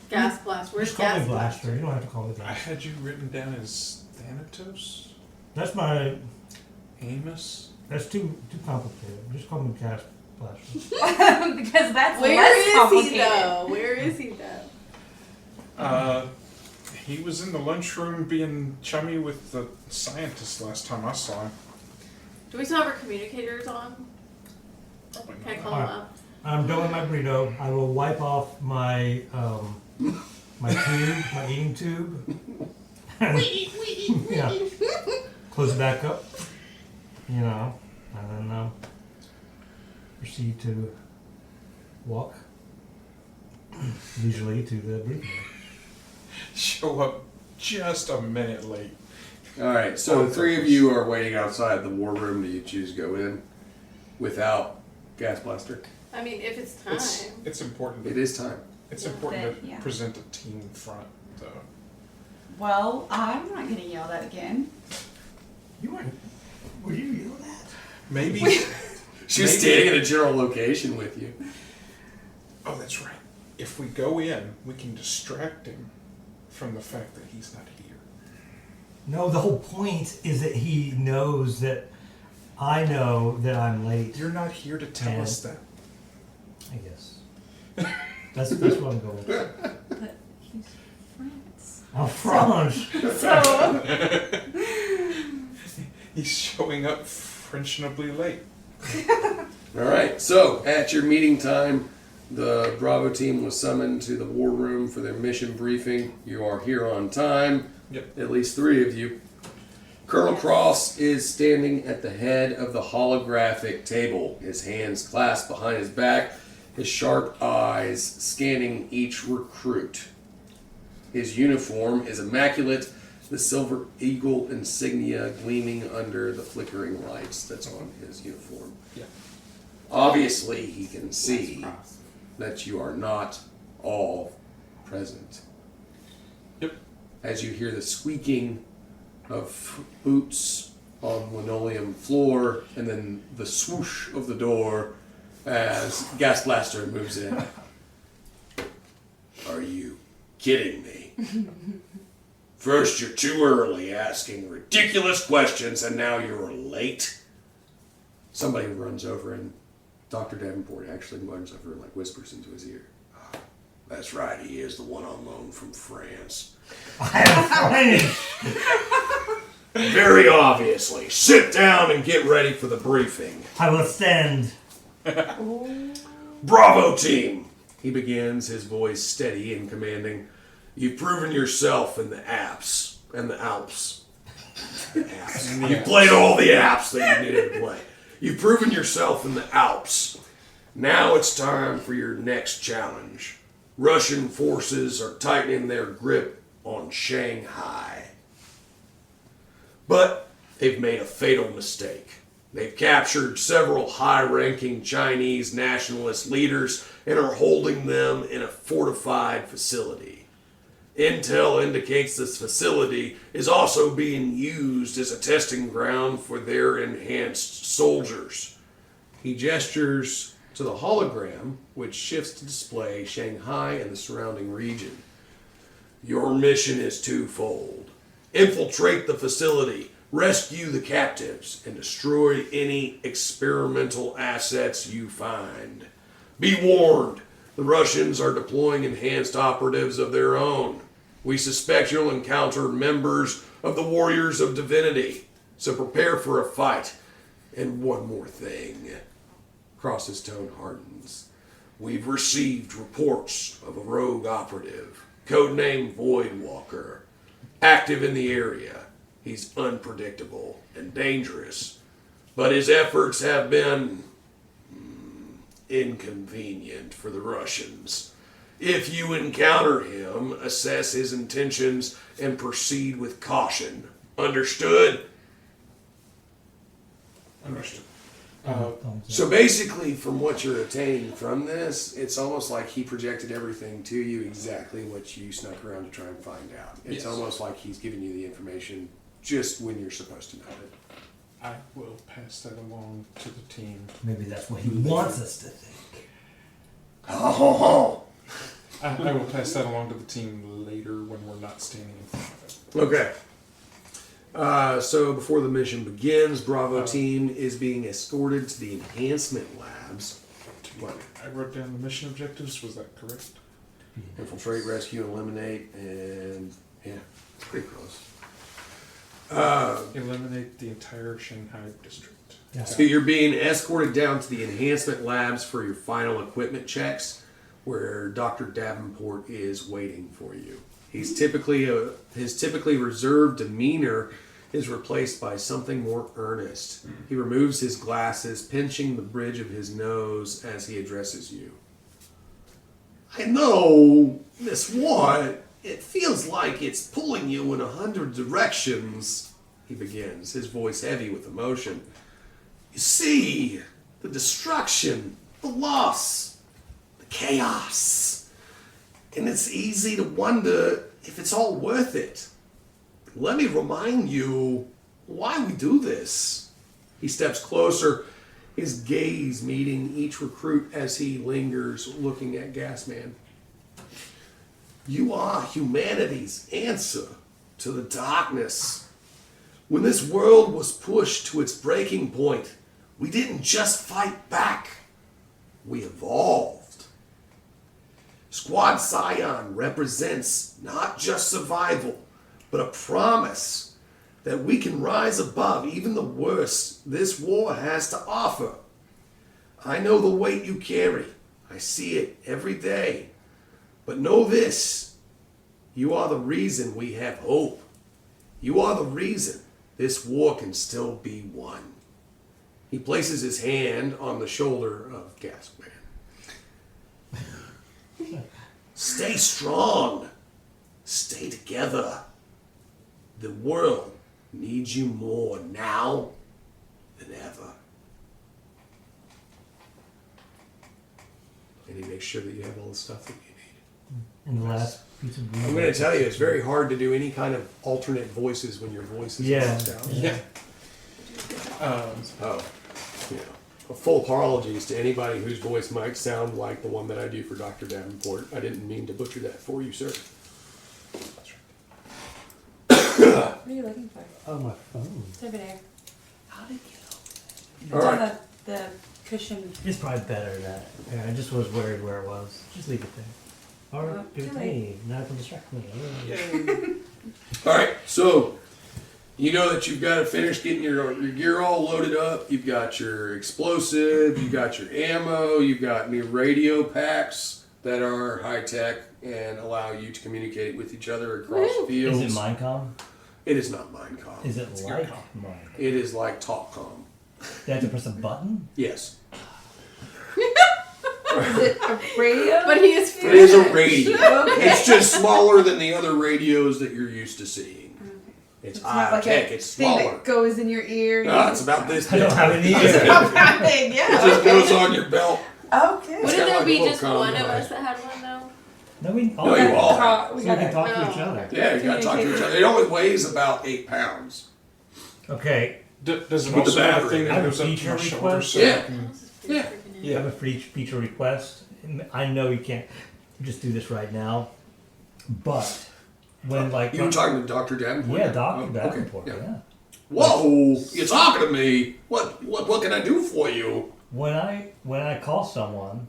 Gas Blast? Where's Just call me Gas Blast?" Blaster. You don't have to call me I Blaster. had you written down as Thanatos? That's my. Amos? That's too complicated. Just call me Gas Blaster. Because that's Where less is he complicated. though? Where is he though? He was in the lunchroom being chummy with the scientist last time I saw him. Do we still have our communicators on? Probably Can I not. call him up? I'm done with my burrito. I will wipe off my my eating tube. Yeah. Close it back up. You know, and then proceed to walk. Usually to the briefing room. Show up just a minute late. All right, so the three of you are waiting outside the war room. Do you choose to go in without Gas Blaster? I mean, if it's time. It's important. It is time. It's Yeah, important to yeah. present a team front, though. Well, I'm not getting yelled at again. You weren't. Were you yelled at? Maybe. She was Maybe- standing in a general location with you. Oh, that's right. If we go in, we can distract him from the fact that he's not here. No, the whole point is that he knows that I know that I'm late. You're not here to tell us that. I guess. That's what I'm going with. But he's France. I'm French. So, He's showing up frenchionably late. All right, so at your meeting time, the Bravo team was summoned to the war room for their mission briefing. You are here on time. Yep. At least three of you. Colonel Cross is standing at the head of the holographic table, his hands clasped behind his back, his sharp eyes scanning each recruit. His uniform is immaculate, the silver eagle insignia gleaming under the flickering lights that's on his uniform. Yeah. Obviously, he can see that you are not all present. Yep. As you hear the squeaking of boots on linoleum floor, and then the swoosh of the door as Gas Blaster moves in. Are you kidding me? First you're too early asking ridiculous questions, and now you're late? Somebody runs over, and Dr. Davenport actually runs over and whispers into his ear. "Ah, that's right, he is the one on loan from France. I am French. Very obviously. Sit down and get ready for the briefing. I will stand. Bravo team, he begins, his voice steady and commanding. You've proven yourself in the Alps and the Alps. You've played all the apps that you needed to play. You've proven yourself in the Alps. Now it's time for your next challenge. Russian forces are tightening their grip on Shanghai. But they've made a fatal mistake. They've captured several high-ranking Chinese nationalist leaders and are holding them in a fortified facility. Intel indicates this facility is also being used as a testing ground for their enhanced soldiers. He gestures to the hologram, which shifts to display Shanghai and the surrounding region. Your mission is twofold. Infiltrate the facility, rescue the captives, and destroy any experimental assets you find. Be warned, the Russians are deploying enhanced operatives of their own. We suspect you'll encounter members of the Warriors of Divinity, so prepare for a fight. And one more thing. Cross's tone hardens. We've received reports of a rogue operative, codenamed Voidwalker, active in the area. He's unpredictable and dangerous, but his efforts have been inconvenient for the Russians. If you encounter him, assess his intentions and proceed with caution. Understood? Understood. So basically, from what you're attaining from this, it's almost like he projected everything to you, exactly what you snuck around to try and find out. It's almost like he's giving you the information just when you're supposed to know it. I will pass that along to the team. Maybe that's what he wants us to think. Oh, I will pass that along to the team later when we're not standing in front of it. okay. So before the mission begins, Bravo team is being escorted to the enhancement labs. What? I wrote down the mission objectives. Was that correct? Infiltrate, rescue, eliminate, and yeah, it's pretty close. Eliminate the entire Shanghai district. Yeah. So you're being escorted down to the enhancement labs for your final equipment checks, where Dr. Davenport is waiting for you. His typically reserved demeanor is replaced by something more earnest. He removes his glasses, pinching the bridge of his nose as he addresses you. I know, Miss Ward, it feels like it's pulling you in 100 directions, he begins, his voice heavy with emotion. You see, the destruction, the loss, the chaos. And it's easy to wonder if it's all worth it. Let me remind you why we do this. He steps closer, his gaze meeting each recruit as he lingers, looking at Gasman. You are humanity's answer to the darkness. When this world was pushed to its breaking point, we didn't just fight back. We evolved. Squad Scion represents not just survival, but a promise that we can rise above even the worst this war has to offer. I know the weight you carry. I see it every day. But know this, you are the reason we have hope. You are the reason this war can still be won. He places his hand on the shoulder of Gasman. Stay strong. Stay together. The world needs you more now than ever. And he makes sure that you have all the stuff that you need. And the last piece of I'm going to tell you, it's very hard to do any kind of alternate voices when your voice is lost out. Yeah. Full apologies to anybody whose voice might sound like the one that I do for Dr. Davenport. I didn't mean to butcher that for you, sir. What are you looking for? Oh, my phone. It's over there. How did you It's All on right. the cushion. It's probably better that. Yeah, I just was worried where it was. Just leave it there. Or Well, give it to too late. me. Now it can distract me. All right, so you know that you've got to finish getting your gear all loaded up. You've got your explosive, you've got your ammo, you've got new radio packs that are high tech and allow you to communicate with each other across fields. Is it Minecom? It is not Minecom. Is it like Gearcom. Minecom? It is like TalkCom. They have to press a button? Yes. Is it a radio? But he is It is a radio. Okay. It's just smaller than the other radios that you're used to seeing. It's It's not high like tech. a It's thing smaller. that goes in your ear. No, it's about this I big. don't have any It's either. about that thing, It yeah. just goes on your belt. Okay. It's Wouldn't got there like be a little just one of combine. us that had one though? No, we No, you all. so we can talk to each other. Yeah, you gotta talk to each other. It only weighs about 8 pounds. Okay. Does it With the also have a battery. thing I have that a goes up to feature my shoulder? request. So Yeah. I can, Yeah. I have a feature request. I know you can't just do this right now, but when like You were talking to Dr. Davenport? yeah, Dr. Oh, okay. Davenport, Yeah. yeah. Whoa! You're talking to me. What can I do for you? When I call someone,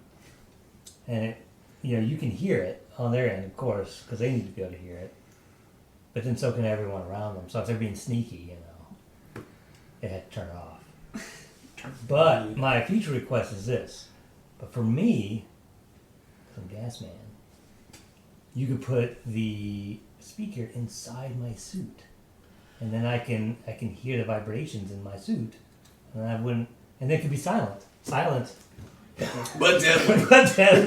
and it, you can hear it on their end, of course, because they need to be able to hear it. But then so can everyone around them. So if they're being sneaky, they had to turn it off. But my feature request is this. But for me, because I'm gas man, you could put the speaker inside my suit, and then I can hear the vibrations in my suit, and I wouldn't. And they could be silent. But deadly. But then,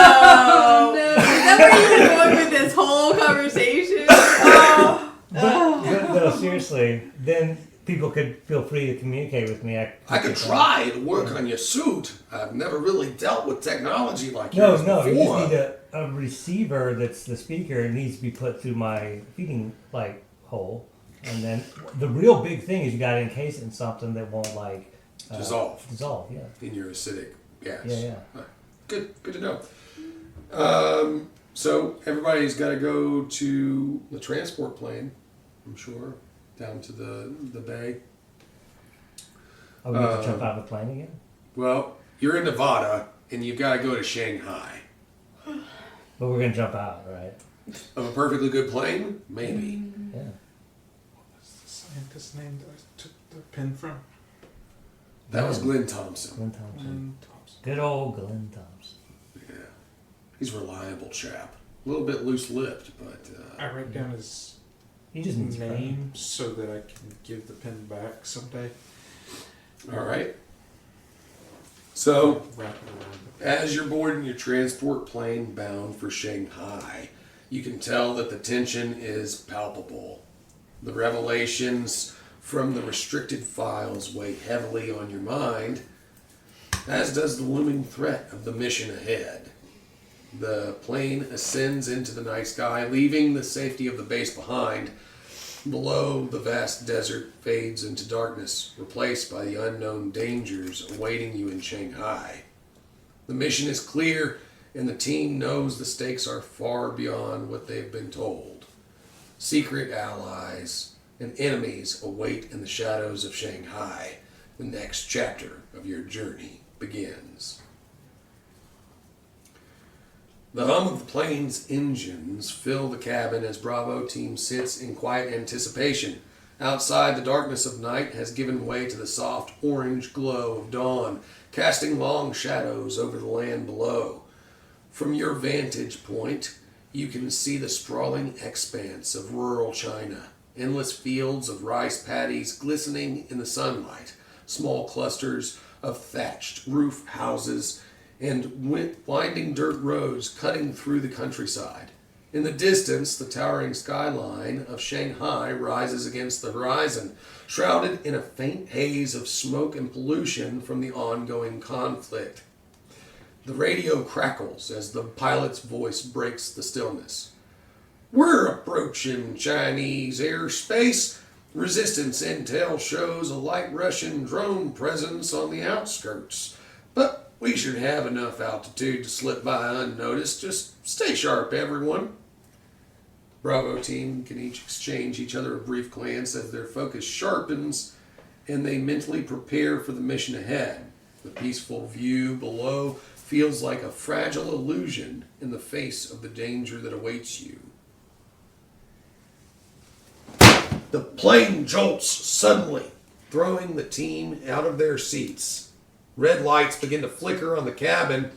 No. Is that where you were going with this whole conversation? but no, seriously, then people could feel free to communicate with me. I could try to work on your suit. I've never really dealt with technology like No, yours you before. just need a receiver that's the speaker. It needs to be put through my feeding hole, and then the real big thing is you got to encase it in something that won't Dissolve. Dissolve, yeah. In your acidic gas. Yeah. Good to know. So everybody's got to go to the transport plane, I'm sure, down to the bay. Oh, we have to jump out of the plane again? Well, you're in Nevada, and you've got to go to Shanghai. But we're going to jump out, right? Of a perfectly good plane? Maybe. Yeah. what's the scientist's name that I took the pin from? That was Glenn Thompson. Glenn Thompson. Thompson. Good old Glenn Thompson. Yeah. He's a reliable chap. A little bit loose-lipped, but... I write down his He just needs name so that I can give the pin back someday. all right. So, Wrap it around. as you're boarding your transport plane bound for Shanghai, you can tell that the tension is palpable. The revelations from the restricted files weigh heavily on your mind, as does the looming threat of the mission ahead. The plane ascends into the night sky, leaving the safety of the base behind. Below, the vast desert fades into darkness, replaced by the unknown dangers awaiting you in Shanghai. The mission is clear, and the team knows the stakes are far beyond what they've been told. Secret allies and enemies await in the shadows of Shanghai. The next chapter of your journey begins. The hum of the plane's engines fill the cabin as Bravo team sits in quiet anticipation. Outside, the darkness of night has given way to the soft orange glow of dawn, casting long shadows over the land below. From your vantage point, you can see the sprawling expanse of rural China, endless fields of rice paddies glistening in the sunlight, small clusters of thatched roof houses, and winding dirt roads cutting through the countryside. In the distance, the towering skyline of Shanghai rises against the horizon, shrouded in a faint haze of smoke and pollution from the ongoing conflict. The radio crackles as the pilot's voice breaks the stillness. We're approaching Chinese airspace. Resistance intel shows a light Russian drone presence on the outskirts, but we should have enough altitude to slip by unnoticed. Just stay sharp, everyone. Bravo team can each exchange each other a brief glance as their focus sharpens and they mentally prepare for the mission ahead. The peaceful view below feels like a fragile illusion in the face of the danger that awaits you. The plane jolts suddenly, throwing the team out of their seats. Red lights begin to flicker on the cabin,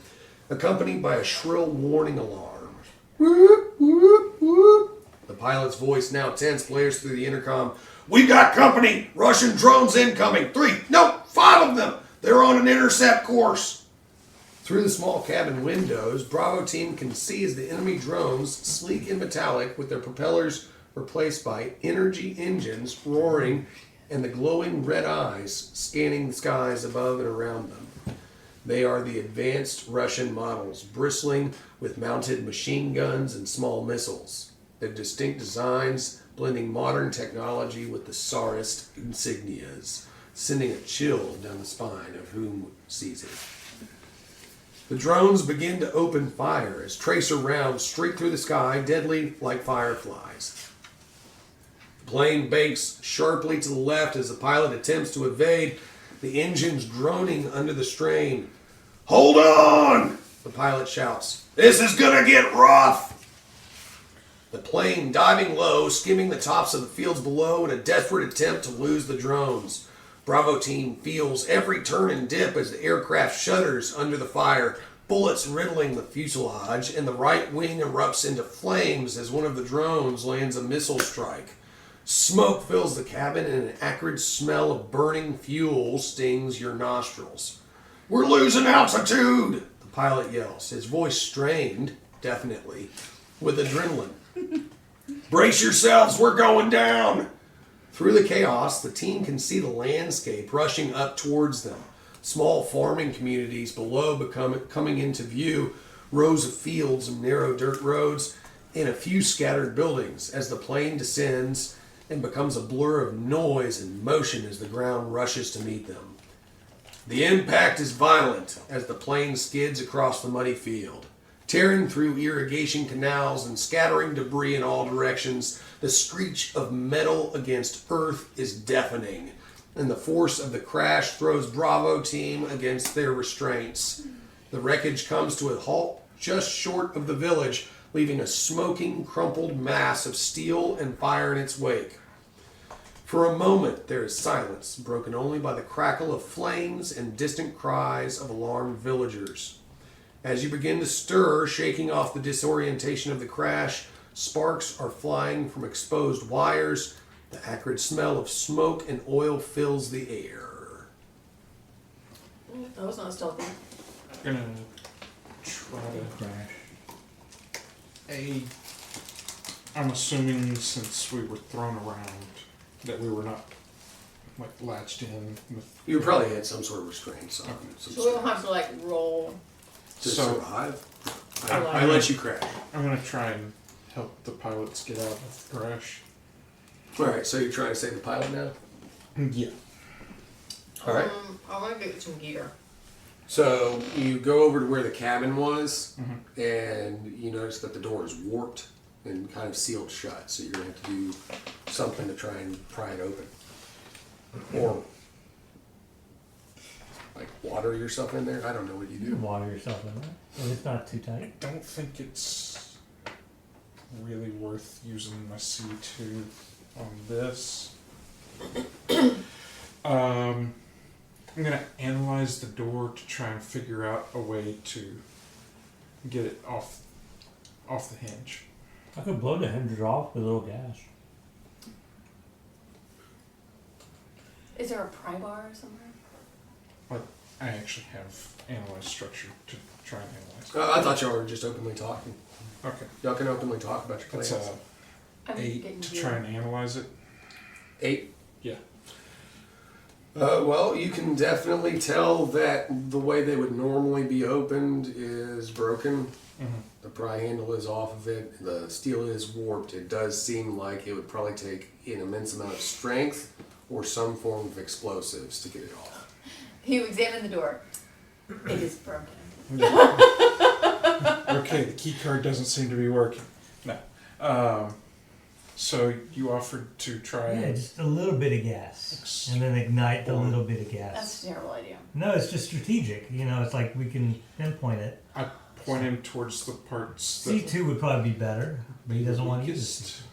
accompanied by a shrill warning alarm. Whoop, whoop, whoop. The pilot's voice, now tense, blares through the intercom. We've got company! Russian drones incoming! 5 of them! They're on an intercept course! Through the small cabin windows, Bravo team can see as the enemy drones, sleek and metallic, with their propellers replaced by energy engines roaring and the glowing red eyes scanning the skies above and around them. They are the advanced Russian models, bristling with mounted machine guns and small missiles. Their distinct designs blending modern technology with the Tsarist insignias, sending a chill down the spine of whom sees it. The drones begin to open fire as tracer rounds streak through the sky, deadly like fireflies. The plane banks sharply to the left as the pilot attempts to evade, the engines droning under the strain. "Hold on!" the pilot shouts. "This is gonna get rough!" The plane diving low, skimming the tops of the fields below in a desperate attempt to lose the drones. Bravo team feels every turn and dip as the aircraft shudders under the fire, bullets riddling the fuselage, and the right wing erupts into flames as one of the drones lands a missile strike. Smoke fills the cabin and an acrid smell of burning fuel stings your nostrils. "We're losing altitude!" the pilot yells, his voice strained, definitely, with adrenaline. "Brace yourselves, we're going down!" Through the chaos, the team can see the landscape rushing up towards them. Small farming communities below coming into view, rows of fields and narrow dirt roads, and a few scattered buildings as the plane descends and becomes a blur of noise and motion as the ground rushes to meet them. The impact is violent as the plane skids across the muddy field. Tearing through irrigation canals and scattering debris in all directions, the screech of metal against earth is deafening, and the force of the crash throws Bravo team against their restraints. The wreckage comes to a halt just short of the village, leaving a smoking, crumpled mass of steel and fire in its wake. For a moment there is silence, broken only by the crackle of flames and distant cries of alarmed villagers. As you begin to stir, shaking off the disorientation of the crash, sparks are flying from exposed wires. The acrid smell of smoke and oil fills the air. That was not stealthy. I'm gonna try to crash. I'm assuming since we were thrown around that we were not like latched in with. You probably had some sort of restraint, some So we don't have to like roll. to So- survive. I let you crash. I'm gonna try and help the pilots get out of the crash. All right, so you're trying to save the pilot now? Yeah. All right. I want to get some gear. So you go over to where the cabin was, and you notice that the door is warped and kind of sealed shut. So you're going to have to do something to try and pry it open, or like water yourself in there. I don't know what you You do. can water yourself in there. And it's not too tight. I don't think it's really worth using my C2 on this. I'm gonna analyze the door to try and figure out a way to get it off the hinge. I could blow the hinges off with a little gas. Is there a pry bar somewhere? But I actually have analyzed structure to try and analyze. I thought y'all were just openly talking. Okay. Y'all can openly talk about your That's plans. I'm 8 getting to gear. try and analyze it. 8. Yeah. Well, you can definitely tell that the way they would normally be opened is broken. The pry handle is off of it. The steel is warped. It does seem like it would probably take an immense amount of strength or some form of explosives to get it off. You examine the door. It is broken. Okay, the key card doesn't seem to be working. No. So you offered to try Yeah, and just a little bit of gas. And then ignite the little bit of gas. That's a terrible idea. No, it's just strategic. You know, it's like we can pinpoint it. I point him towards the parts that C2 would probably be better, but he doesn't want to use weakest it.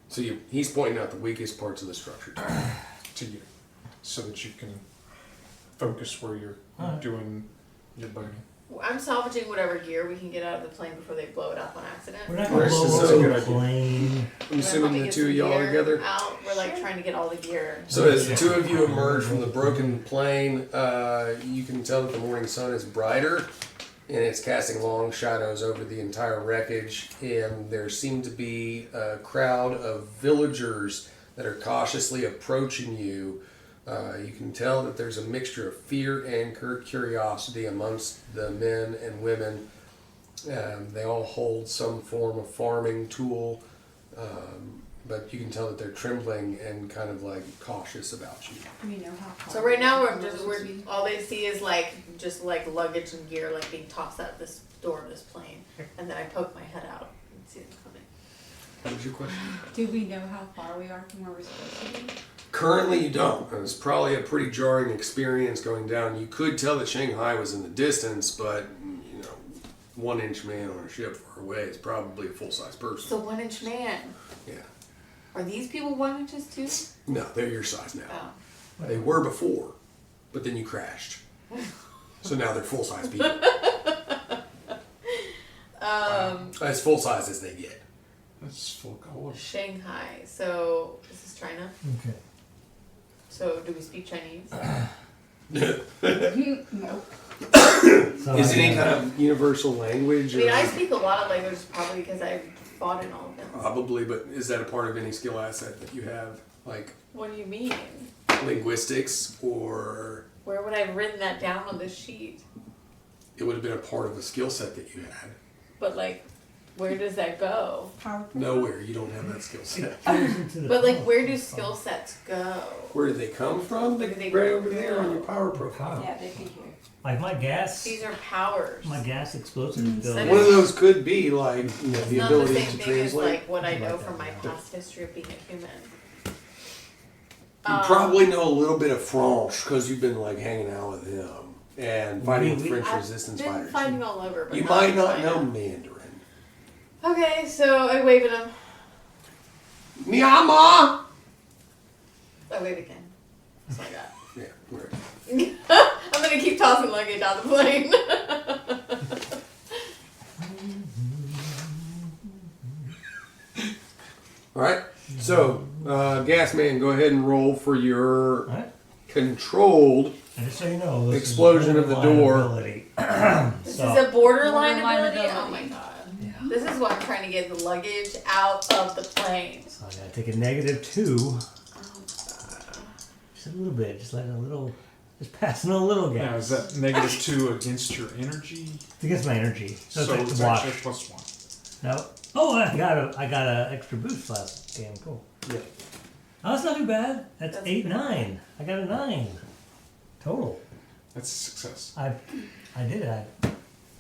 So he's pointing out the weakest parts of the structure. to you, so that you can focus where you're Alright. doing your biting. I'm salvaging whatever gear we can get out of the plane before they blow it up on accident. We're not going to Alright, blow so up that's a good the idea. plane. I'm assuming the two of y'all together. Out. We're like trying to get all the gear. So as the two of you emerge from the broken plane, you can tell that the morning sun is brighter, and it's casting long shadows over the entire wreckage. And there seem to be a crowd of villagers that are cautiously approaching you, You can tell that there's a mixture of fear and curiosity amongst the men and women. They all hold some form of farming tool, but you can tell that they're trembling and kind of like cautious about you. Do we know how far? So right now we're we all they see is like just like luggage and gear like being tossed out this door of this plane, and then I poke my head out and see them coming. What was your question? Do we know how far we are from where we're supposed to be? Currently, you don't. It's probably a pretty jarring experience going down. You could tell that Shanghai was in the distance, but 1-inch man on a ship far away is probably a full-size person. So 1-inch man. Yeah. Are these people 1 inches too? No, they're your size now. Oh. They were before, but then you crashed. So now they're full-size people. As full-size as they get. That's full color. Shanghai. So this is China. Okay. So do we speak Chinese? No. So Is I it any got- kind of universal language? I mean, or- I speak a lot of languages probably because I fought in all of them. Probably, but is that a part of any skill asset that you have? Like What do you mean? linguistics, or Where would I have written that down on this sheet? it would have been a part of a skill set that you had? But like, where does that go? PowerPoint. Nowhere. You don't have that skill set. goes into the But like, phone. where do skill sets go? Where did they come from? Where do they Right go? over there on your power profile. Yeah, they can hear. Like my gas These are powers. explosive Mm, ability. One of those could be like It's the not the ability same to thing as translate. like what I Like know that, from my yeah. past history of being a human. You probably know a little bit of French because you've been like hanging out with him and fighting with Really? French I've resistance been fighters. fighting all over, but You might not China. know Mandarin. Okay, so I wave at him. Myanmar. I wave again. That's all I got. Yeah. Right. I'm gonna keep tossing luggage out the plane. All right. So, Gas Man, go ahead and roll for your Alright. controlled. And just so you know, this Explosion is of the borderline door. ability. This So- is a borderline Borderline ability? Oh ability. my god. Yeah. This is why I'm trying to get the luggage out of the plane. So I gotta take a -2. Oh, Just a little bit. Just letting a little. Just passing a little gas. Now, is that -2 against your energy? It's against my energy. So, So it's it's like actually the wash. +1. No. Oh, I got a extra boost last game. Cool. Yeah. Oh, that's not too bad. That's That's 8, good. 9. I got a 9 total. That's a success. I did it.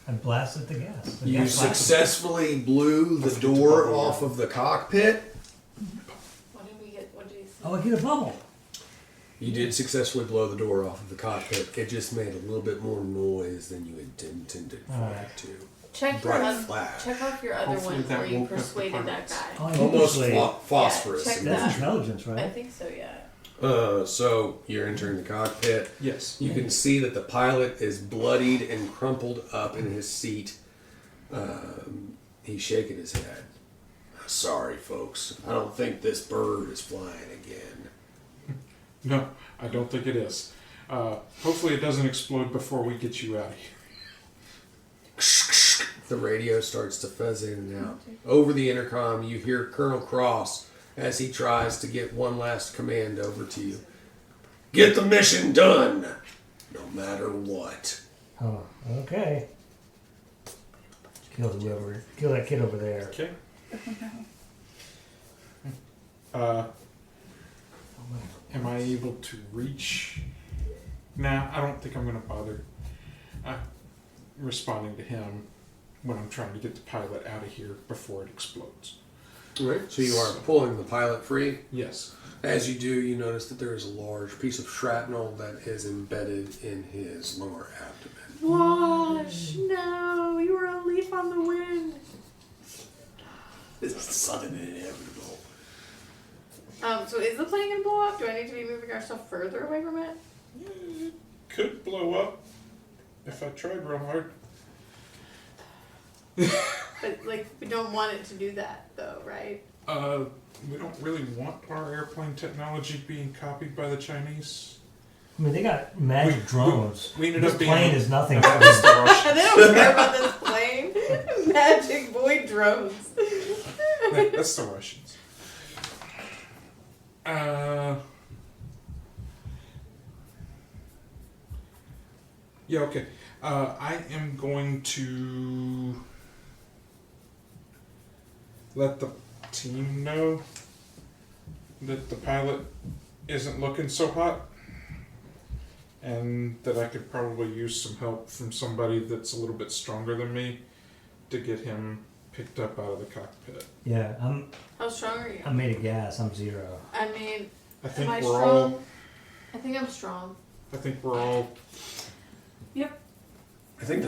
I blasted the gas. The You gas blasted. successfully blew the door off of the cockpit. what did we get? What did you say? Oh, I get a bubble. You did successfully blow the door off of the cockpit. It just made a little bit more noise than you had intended for Alright. it to. Check your Bright flash. check off your other Hopefully one that where you won't cut the persuaded that pirates. guy. Oh, Almost usually- phosphorus. Yeah, check in That's that. intelligence, I right? think so, yeah. So you're entering the cockpit. Yes. You can see that the pilot is bloodied and crumpled up in his seat. He's shaking his head. Sorry, folks. I don't think this bird is flying again. No, I don't think it is. Hopefully it doesn't explode before we get you out of here. The radio starts to fuzz in and out. Over the intercom, you hear Colonel Cross as he tries to get one last command over to you. Get the mission done, no matter what. Oh, okay. Kill that kid over there. Okay. Am I able to reach? Nah, I don't think I'm going to bother responding to him when I'm trying to get the pilot out of here before it explodes. Right. So you are pulling the pilot free. Yes. As you do, you notice that there is a large piece of shrapnel that is embedded in his lower abdomen. Wash! No, you were a leaf on the wind. It's sudden and inevitable. So is the plane gonna blow up? Do I need to be moving ourselves further away from it? It could blow up if I tried real hard. But like, we don't want it to do that, though, right? We don't really want our airplane technology being copied by the Chinese. I mean, they got magic drones. We ended This up being plane is nothing. That's the They Russians. don't care about this plane. Magic void drones. That's the Russians. Yeah, okay. I am going to let the team know that the pilot isn't looking so hot, and that I could probably use some help from somebody that's a little bit stronger than me to get him picked up out of the cockpit. Yeah, How strong are you? I'm made of gas. I'm 0. I mean, I think am I we're strong? all. I think I'm strong. I think we're all. Yep. I think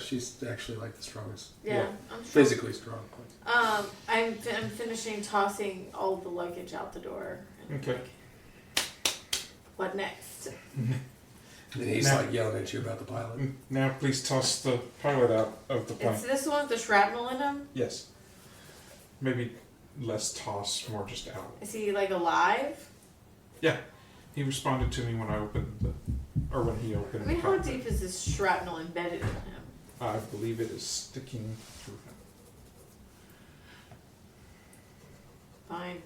she's actually like the strongest. Yeah, I'm strong. Physically strong. I'm finishing tossing all the luggage out the door. And Okay. What next? And he's Now- like yelling at you about the pilot. Now, please toss the pilot out of the plane. It's this one with the shrapnel in him? Yes. Maybe less toss, more just out. Is he like alive? Yeah. He responded to me when I opened when he opened I mean, the how cockpit. deep is this shrapnel embedded in him? I believe it is sticking through him. Fine.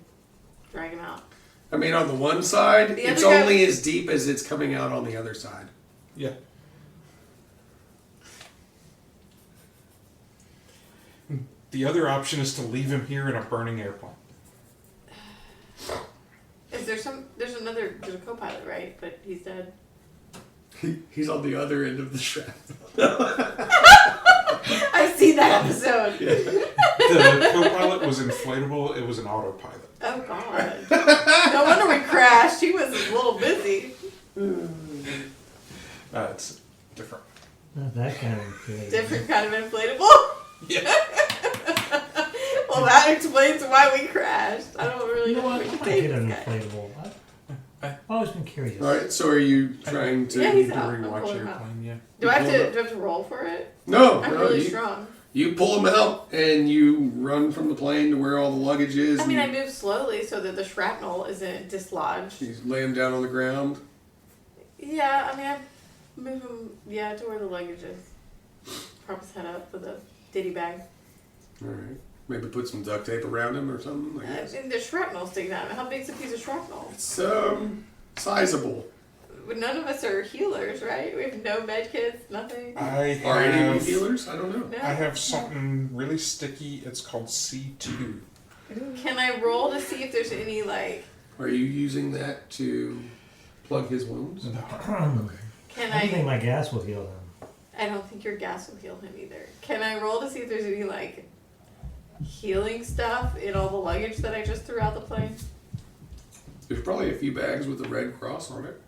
Drag him out. I mean, on the one side, The it's other guy- only as deep as it's coming out on the other side. Yeah. The other option is to leave him here in a burning airplane. There's a co-pilot, right? But he's dead. He's on the other end of the shrapnel. I've seen that episode. The co-pilot was inflatable. It was an autopilot. Oh God. No wonder we crashed. He was a little busy. It's different. Not that kind of crazy. Different kind of inflatable. Yeah. Well, that explains why we crashed. I don't really You know know what? what I we might take get an this guy. inflatable. I've always been curious. All right, so are you trying to? Yeah, You he's need to out. I'm rewatch pulling him out. Airplane, yeah. Do I have to roll for it? No, I'm no. really You, strong. you pull him out and you run from the plane to where all the luggage is. I mean, I and move slowly so that the shrapnel isn't dislodged. you lay him down on the ground. Yeah, I mean, I move him, to where the luggage is. Prop his head up with a ditty bag. All right. Maybe put some duct tape around him or something. I guess. And the shrapnel sticking out of it. How big's a piece of shrapnel? It's sizable. None of us are healers, right? We have no med kits, nothing. I Are any of have, you healers? I don't know. No. I have something really sticky. It's called C2. Can I roll to see if there's any, like... Are you using that to plug his wounds? No. Can I don't think I... my gas will heal him. I don't think your gas will heal him either. Can I roll to see if there's any, like, healing stuff in all the luggage that I just threw out the plane? There's probably a few bags with the Red Cross on it.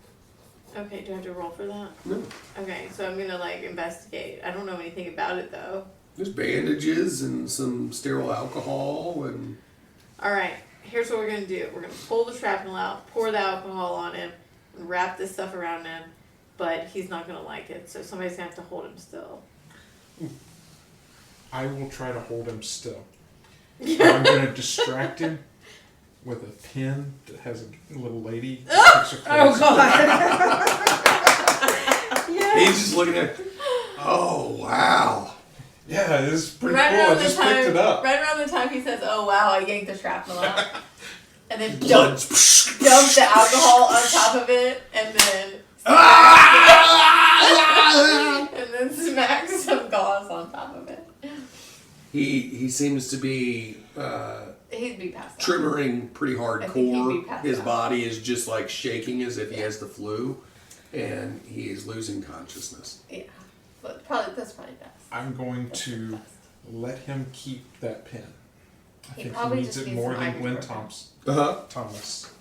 Okay, do I have to roll for that? No. Okay, so I'm gonna, like, investigate. I don't know anything about it, though. There's bandages and some sterile alcohol and Alright, here's what we're gonna do. We're gonna pull the shrapnel out, pour the alcohol on him, and wrap this stuff around him, but he's not gonna like it, so somebody's gonna have to hold him still. I will try to hold him still. I'm going to distract him with a pin that has a little lady. That takes her clothes. he's just looking at. Oh wow! Yeah, this is pretty Right cool. around I the just time, picked it up. right around the time he says, "Oh wow, I yanked the shrapnel out," and then Blood. dump the alcohol on top of it, and then and then smack some gauze on top of it. He seems to be He'd be passed out. tremoring pretty I think he'd be hardcore. passed His out. body is just like shaking as if he has the flu, and he is losing consciousness. Yeah, but that's probably best. I'm going to let him keep that pin. I He think he probably needs just it needs more some than Glenn ibuprofen.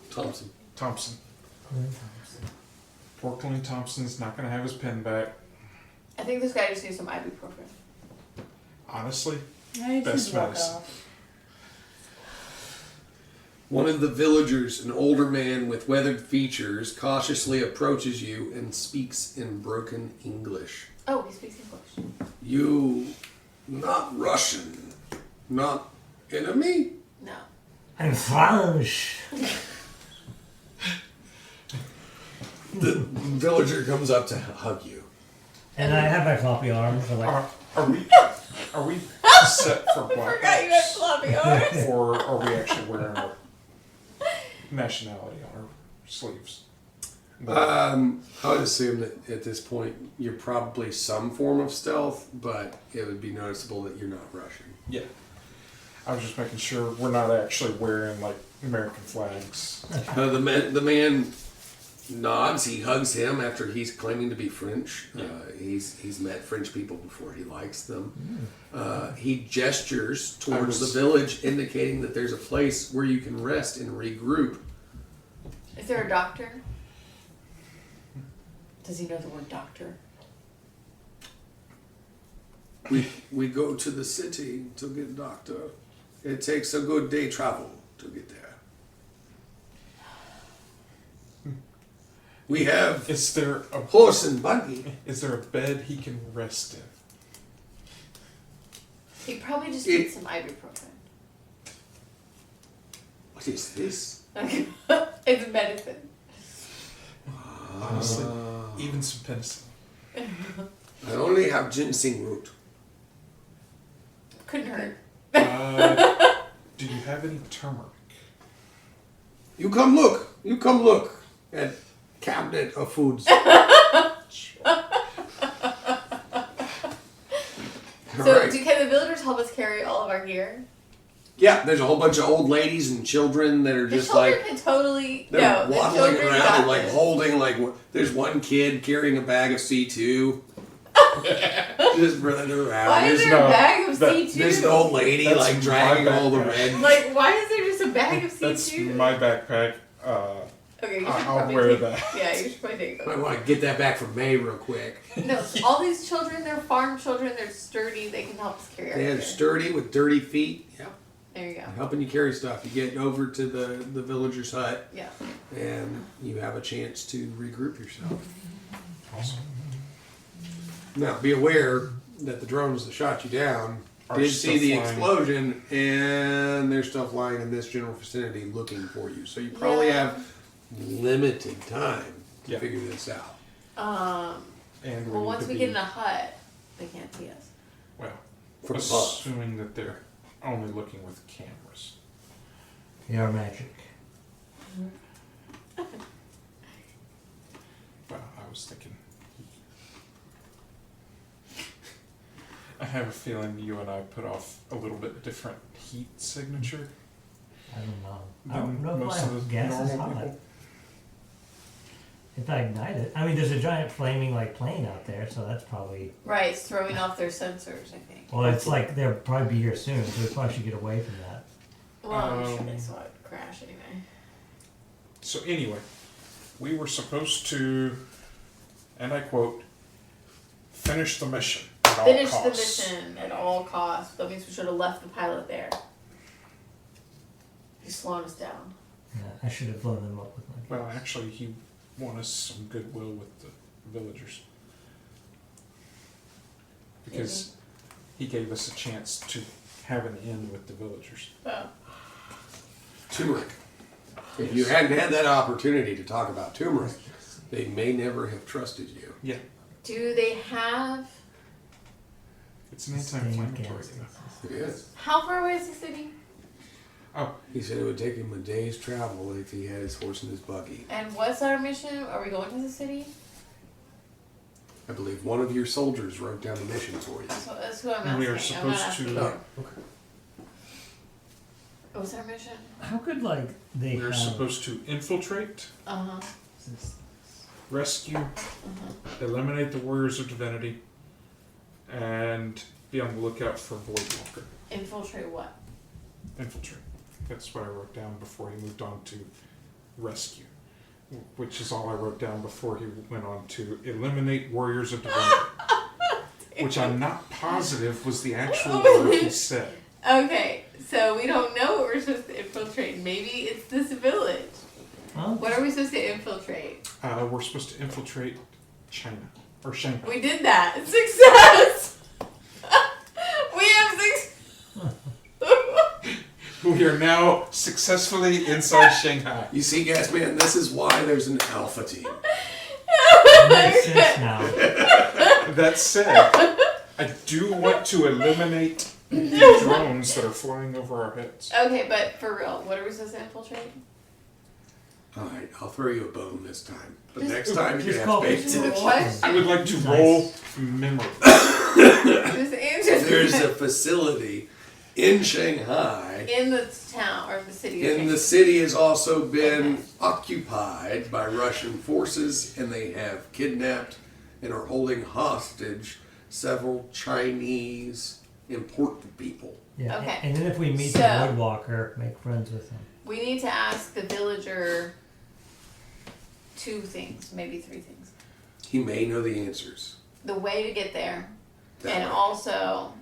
Thompson. Thompson. Poor Glenn Thompson's not going to have his pin back. I think this guy just needs some ibuprofen. Honestly, Yeah, best medicine. One of the villagers, an older man with weathered features, cautiously approaches you and speaks in broken English. Oh, he speaks English. You, not Russian, not enemy? No. I'm French. The villager comes up to hug you. And I have my floppy arms. So like, Are we set for black Forgot you had ops? floppy arms. Or are we actually wearing our nationality on our sleeves? I would assume that at this point you're probably some form of stealth, but it would be noticeable that you're not rushing. Yeah. I was just making sure we're not actually wearing like American flags. The man nods. He hugs him after he's claiming to be French. He's met French people before. He likes them. He gestures towards the village, indicating that there's a place where you can rest and regroup. Is there a doctor? Does he know the word doctor? We go to the city to get a doctor. It takes a good day travel to get there. We have Is there a horse and buggy. Is there a bed he can rest in? He probably just needs some ibuprofen. What is this? It's medicine. Honestly, even some penicillin. I only have ginseng root. Couldn't hurt. Do you have any turmeric? You come look. You come look at cabinet of foods. So, can the villagers help us carry all of our gear? Yeah, there's a whole bunch of old ladies and children that are The just children like can totally they're the waddling children around got and like this. holding like there's one kid carrying a bag of C2. Just running around. Why is There's there a no- bag of that- C2? There's an old lady That's like my dragging all the backpack. red. Like, why is there just a bag of C2? That's my backpack. Okay, you should I'll probably wear take, that. Yeah, you should probably take I those. want to get that back from May real quick. No, all these children, they're farm children, they're sturdy, they can help us carry our They're gear. sturdy with dirty feet. Yeah, There you go. helping you carry stuff. You get over to the villager's hut Yeah. and you have a chance to regroup yourself. Awesome. Now, be aware that the drones that shot you down Are did still see the flying. explosion, and there's stuff flying in this general vicinity looking for you. So you probably Yeah. have limited time to Yeah. figure this out. And Well, need once to we be- get in a hut, they can't see us. Well, From above. assuming that they're only looking with cameras. Your magic. Well, I was thinking. I have a feeling you and I put off a little bit different heat signature I don't know. I than don't know if most my of the gas is normal hot. people. If I ignite it, I mean, there's a giant flaming like plane out there, so that's probably. Right, it's throwing off their sensors, I think. Well, it's like they'll probably be here soon, so we probably should get away from that. Well, I'm sure Um, they saw it crash anyway. So anyway, we were supposed to, and I quote, finish the mission at all Finish the costs. mission at all costs. That means we should have left the pilot there. He's slowing us down. Yeah, I should have blown them up with my. Well, actually, he won us some goodwill with the villagers. Because he gave us a chance to have an in with the villagers. Oh. Turmeric. If you hadn't had that opportunity to talk about turmeric, they may never have trusted you. Yeah, Do they have... it's an Stained anti-inflammatory. gas. It is. How far away is the city? Oh, He said it would take him a day's travel if he had his horse and his buggy. And what's our mission? Are we going to the city? I believe one of your soldiers wrote down the mission for you. That's who I'm asking. We are I'm not supposed asking to- you. okay. What's our mission? How could like they we're have? supposed to infiltrate, Uh-huh. rescue, eliminate the warriors of divinity, and be on the lookout for Voidwalker. Infiltrate what? Infiltrate. That's what I wrote down before he moved on to rescue, which is all I wrote down before he went on to eliminate warriors of divinity, which I'm not positive was the actual word he said. Okay, so we don't know what we're supposed to infiltrate. Maybe it's this village. Well, What are we supposed to infiltrate? We're supposed to infiltrate China or Shanghai. We did that. Success! We have We are now successfully inside Shanghai. You see, Gasman, this is why there's an alpha team. it makes sense now. That said, I do want to eliminate the drones that are flying over our heads. Okay, but for real, what are we supposed to infiltrate? All right, I'll throw you a bone this time. But Just- next time you just can call have me. baked. What? I would like to Nice. roll memory. Just answer There's a facility in Shanghai. in the town or the city. And the city has also been occupied by Russian forces, and they have kidnapped and are holding hostage several Chinese important people. Yeah. Okay. And then if we meet the So- woodwalker, make friends with him. We need to ask the villager 2 things, maybe 3 things. He may know the answers. The way to get there, That and way. also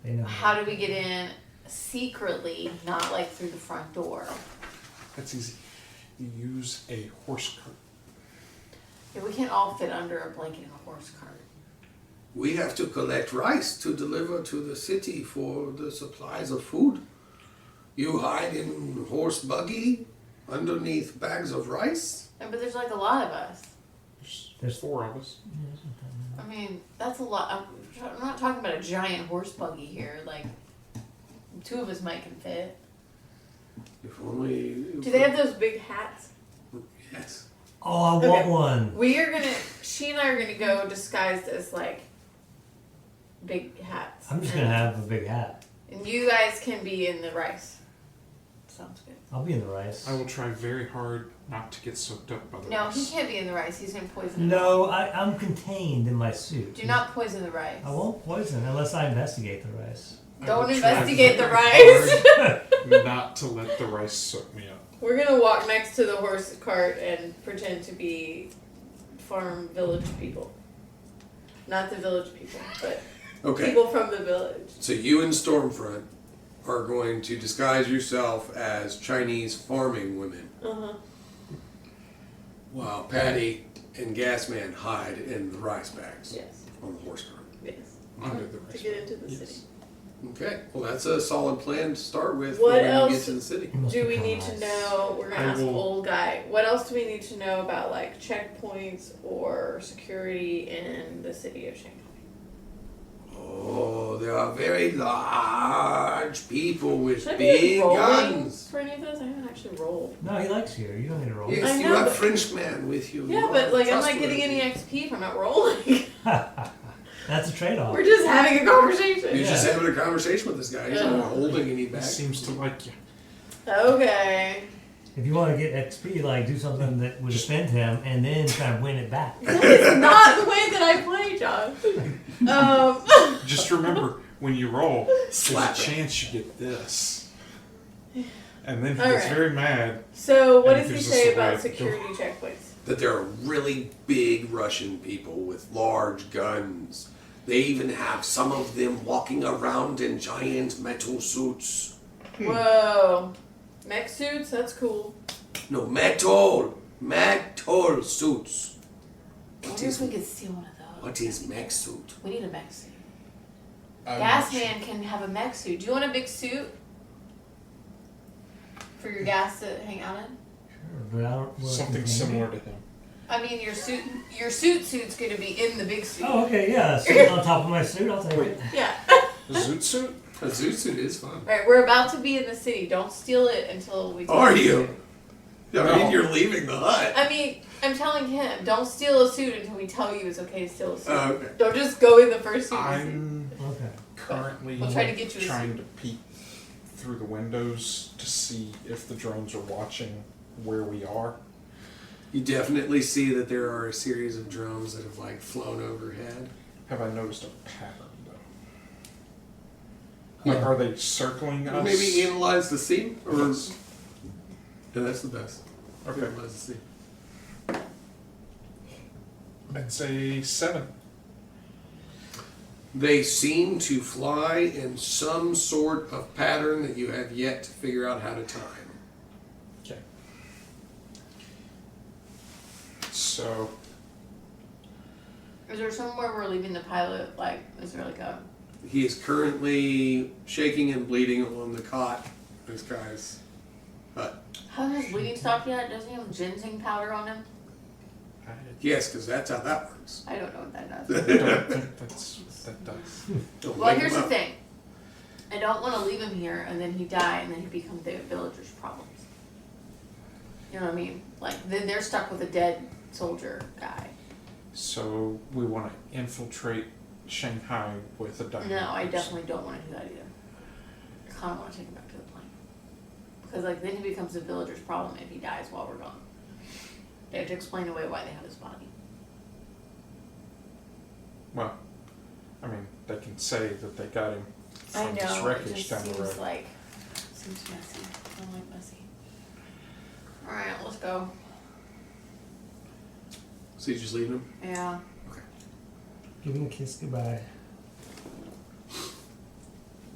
They know. how do we get in secretly, not like through the front door. That's easy. You use a horse cart. Yeah, we can't all fit under a blanket in a horse cart. We have to collect rice to deliver to the city for the supplies of food. You hide in horse buggy underneath bags of rice? But there's like a lot of us. There's 4 of us. I mean, that's a lot. I'm not talking about a giant horse buggy here. Like, 2 of us might can fit. If only... Do they have those big hats? Yes. Oh, I want Okay. one. She and I are gonna go disguised as like big hats. I'm just gonna have a big hat. And you guys can be in the rice. Sounds good. I'll be in the rice. I will try very hard not to get soaked up by the No, rice. he can't be in the rice. He's gonna poison it. No, I'm contained in my suit. Do not poison the rice. I won't poison unless I investigate the rice. I Don't will try investigate the very rice. hard not to let the rice soak me up. We're gonna walk next to the horse cart and pretend to be farm village people. Not the village people, but Okay. people from the village. So you and Stormfront are going to disguise yourself as Chinese farming women, Uh-huh. while Patty and Gasman hide in the rice bags Yes. on the horse cart. Yes. Under the To rice. get into the Yes. city. Okay, well that's a solid plan to start with What when you else? get to the city. You must Do we become need to rice. know? We're gonna I ask will- old guy. What else do we need to know about like checkpoints or security in the city of Shanghai? Oh, there are very large people with Should I be big rolling guns. for any of this? I haven't actually rolled. No, he likes you. You don't need to roll. Yes, I you know, have but- Frenchman with you. Yeah, You but are like I'm not getting trustworthy. any XP from it rolling. That's a trade-off. We're just having a conversation. You're just Yeah. having a conversation with this guy. He's Yeah. not holding any He back. seems to like you. Okay. If you want to get XP, like do something that would offend him, and then try to win it back. That is not the way that I play, John. Just remember, when you roll, there's a Slap it. chance you get this. And then he All gets right. very mad. So what And does he gives us say the about way to go. security checkpoints? That there are really big Russian people with large guns. They even have some of them walking around in giant metal suits. Whoa. Mech suits? That's cool. No, metal suits. I wonder if we could steal one of those. What is mech suit? We need a mech suit. I'm Gas not man can have a mech suit. Do you want a big suit for your gas to hang out in? Sure, but I don't. sure. Something similar to him. I mean, your suit's gonna be in the big suit. Oh, okay, yeah. Suit on top of my suit, I'll take it. Yeah. A zoot suit? A zoot suit is fun. Right, we're about to be in the city. Don't steal it until we. Are you? I No. mean, you're leaving the hut. I mean, I'm telling him, don't steal a suit until we tell you it's okay to steal a suit. Oh, okay. Don't just go in the first suit. you see. I'm Okay. currently We'll try to get you a trying to peek through the windows to see if the drones are watching where we are. You definitely see that there are a series of drones that have like flown overhead. Have I noticed a pattern though? Like, are they circling us? Maybe analyze the scene, or Yes. yeah, that's the best. Okay. Analyze the scene. I'd say 7. They seem to fly in some sort of pattern that you have yet to figure out how to time. Okay. So, Is there somewhere we're leaving the pilot? Like, is there like a? He is currently shaking and bleeding on the cot. This guy's hut. Hasn't his bleeding stopped yet? Doesn't he have ginseng powder on him? I Yes, because that's how that works. I don't know what that does. don't think that's what that does. Don't Well, wake here's him the up. thing. I don't want to leave him here and then he die and then he become the villager's problems. You know what I mean? Like, then they're stuck with a dead soldier guy. So we want to infiltrate Shanghai with a diamond. No, I person. definitely don't want to do that either. I kind of want to take him back to the plane. Because, like, then he becomes a villager's problem if he dies while we're gone. They have to explain away why they have his body. Well, I mean, they can say that they got him I from this know, it wreckage just down the road. seems like, seems messy. I don't like messy. Alright, let's go. So you just leaving him? Yeah. Give him a kiss goodbye.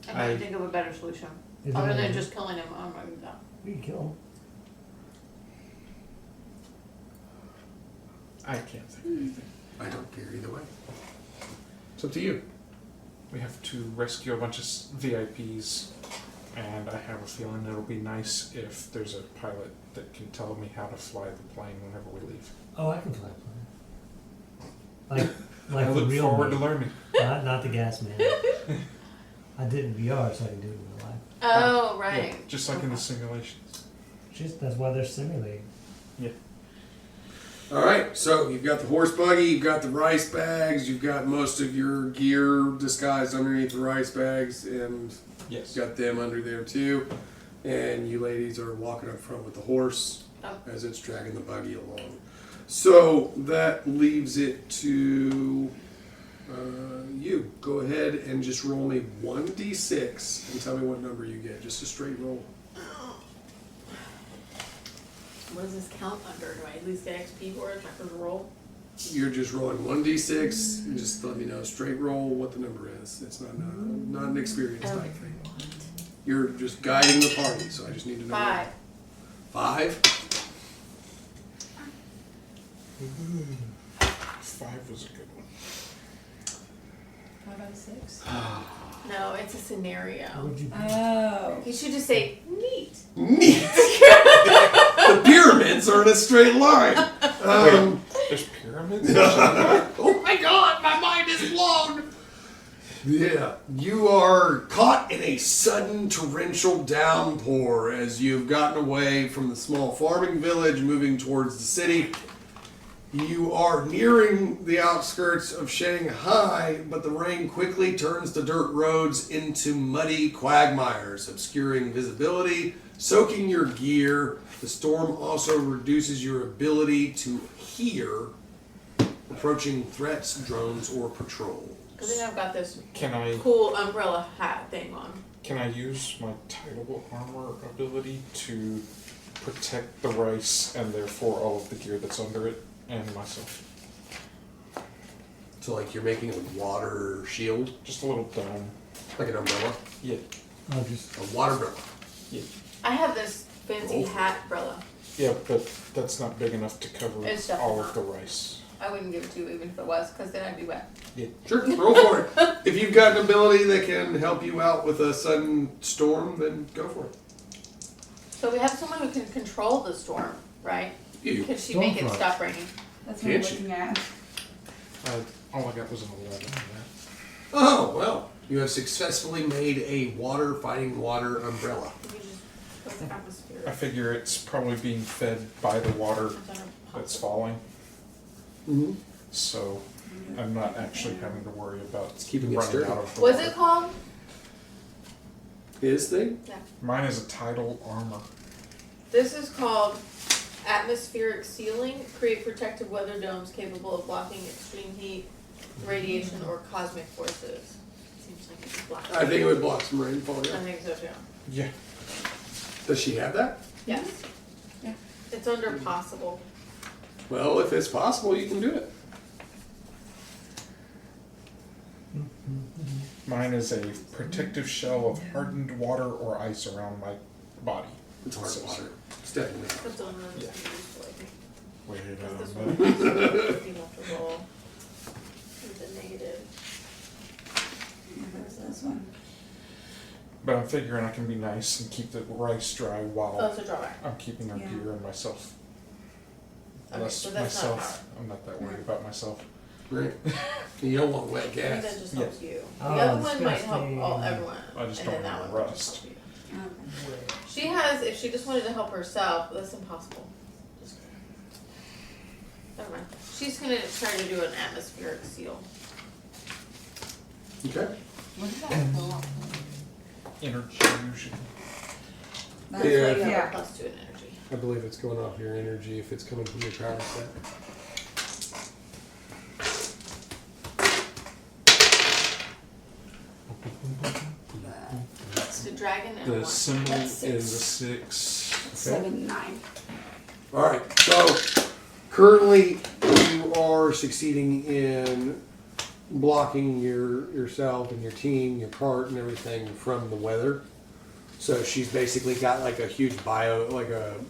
I might think of a better solution. Is Other it than a- just killing him, I'm not even done. You can kill him. I can't think of anything. I don't care either way. It's up to you. We have to rescue a bunch of VIPs, and I have a feeling it'll be nice if there's a pilot that can tell me how to fly the plane whenever we leave. Oh, I can fly a plane. Like I the look real forward me. to learning. Not the gas man. I did it in VR, so I can do it in real life. Oh, right. Yeah, just like in the simulations. That's why they're simulating. Yeah. All right, so you've got the horse buggy, you've got the rice bags, you've got most of your gear disguised underneath the rice bags, and Yes. you've got them under there too. And you ladies are walking up front with the horse Oh. as it's dragging the buggy along. So that leaves it to you. Go ahead and just roll me 1d6 and tell me what number you get. Just a straight roll. What does this count under? Do I at least get XP for it? Check the roll? You're just rolling 1d6 and just let me know straight roll what the number is. It's not an experience type thing. You're just guiding the party, so I just need to know. 5. 5? 5 was a good one. 5 out of 6. No, it's a scenario. Would you? Oh. You should just say, neat. Neat! The pyramids are in a straight line. There's pyramids? Oh my god, my mind is blown! Yeah, you are caught in a sudden torrential downpour as you've gotten away from the small farming village, moving towards the city. You are nearing the outskirts of Shanghai, but the rain quickly turns the dirt roads into muddy quagmires, obscuring visibility, soaking your gear. The storm also reduces your ability to hear approaching threats, drones, or patrols. Because then I've got this Can I cool umbrella hat thing on. use my tidal armor ability to protect the rice and therefore all of the gear that's under it and myself? So like you're making a water shield, Just a little dome. like an umbrella, Yeah. Oh, just a water umbrella. Yeah. I have this fancy Oh. hat umbrella. Yeah, but that's not big enough to cover It's definitely all of not. the rice. I wouldn't give it to you even if it was, because then I'd be wet. Sure, roll for it. If you've got an ability that can help you out with a sudden storm, then go for it. So we have someone who can control the storm, right? You. Can she make it Stormfront. stop raining? That's what I'm Can't you? looking at. All I got was an 11 on that. Oh, well, you have successfully made a fighting water umbrella. You just put the atmosphere. I figure it's probably being fed by the water that's falling, Mm-hmm. so I'm not actually having to worry about keeping it running sturdy. out of the What's water. it called? His thing? Yeah. Mine is a tidal armor. This is called atmospheric sealing. Create protective weather domes capable of blocking extreme heat, radiation, or cosmic forces. Seems like it's black. I think it would block some rainfall, I yeah. think so too. Yeah. Does she have that? Yes. Yeah. It's under possible. Well, if it's possible, you can do it. Mine is a protective shell of hardened water or ice around my body. It's hard So- water. It's definitely hard. That's the one that's Yeah. useful, I think. Wait a Because this minute. one you have to roll with a negative. Where's this one? But I'm figuring I can be nice and keep the rice dry Oh, while it's a drawback. I'm keeping our Yeah. gear and myself. Okay, Unless so that's not myself, I'm not that worried about myself. Right? You don't want wet I think that gas. just Yeah. helps you. The Oh, other one might help disgusting. everyone. I just and don't then that want one will rust. just help you. Okay. She has, if she just wanted to help herself, that's impossible. Never mind. She's gonna try to do an atmospheric seal. Okay. What did that go off? Energy fusion. That's Yeah. why you have Yeah. a +2 in energy. I believe it's going off your energy if it's coming from your power set. It's a dragon and a The 1. symbol That's is a 6. 6. 7, 9. All right. So currently, you are succeeding in blocking yourself and your team, your cart, and everything from the weather. So she's basically got like a huge not a biodome,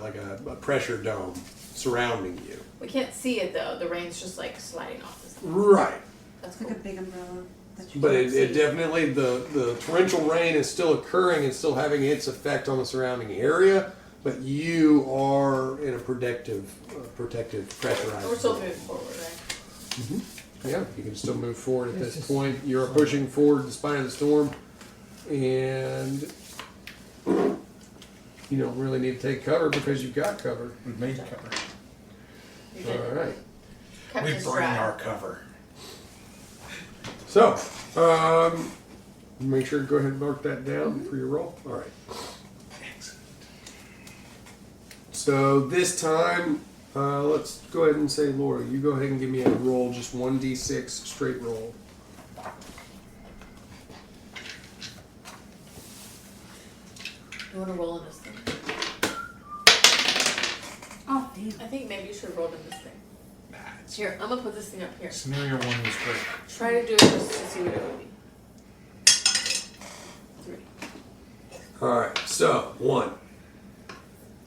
like a pressure dome surrounding you. We can't see it though. The rain's just like sliding off this thing. Right. That's It's like cool. a big umbrella. That you But can't it see. definitely, the torrential rain is still occurring and still having its effect on the surrounding area, but you are in a protective pressurized. We're still zone. moving forward, right? Yeah, you can still move forward at It's this just- point. You're pushing forward despite the storm, and you don't really need to take cover because you've got cover. We made cover. You All did. right. Kept We us bring dry. our cover. So, make sure to go ahead and mark that down for your roll. All right. Excellent. So this time, let's go ahead and say, Laura, you go ahead and give me a roll, just 1d6 straight roll. You want to roll in this thing? Oh, damn. I think maybe you should roll in this thing. Nah, it's, Here, I'm gonna put this thing up here. scenario 1 was great. Try to do it just to see what it would be. 3. All right, so 1.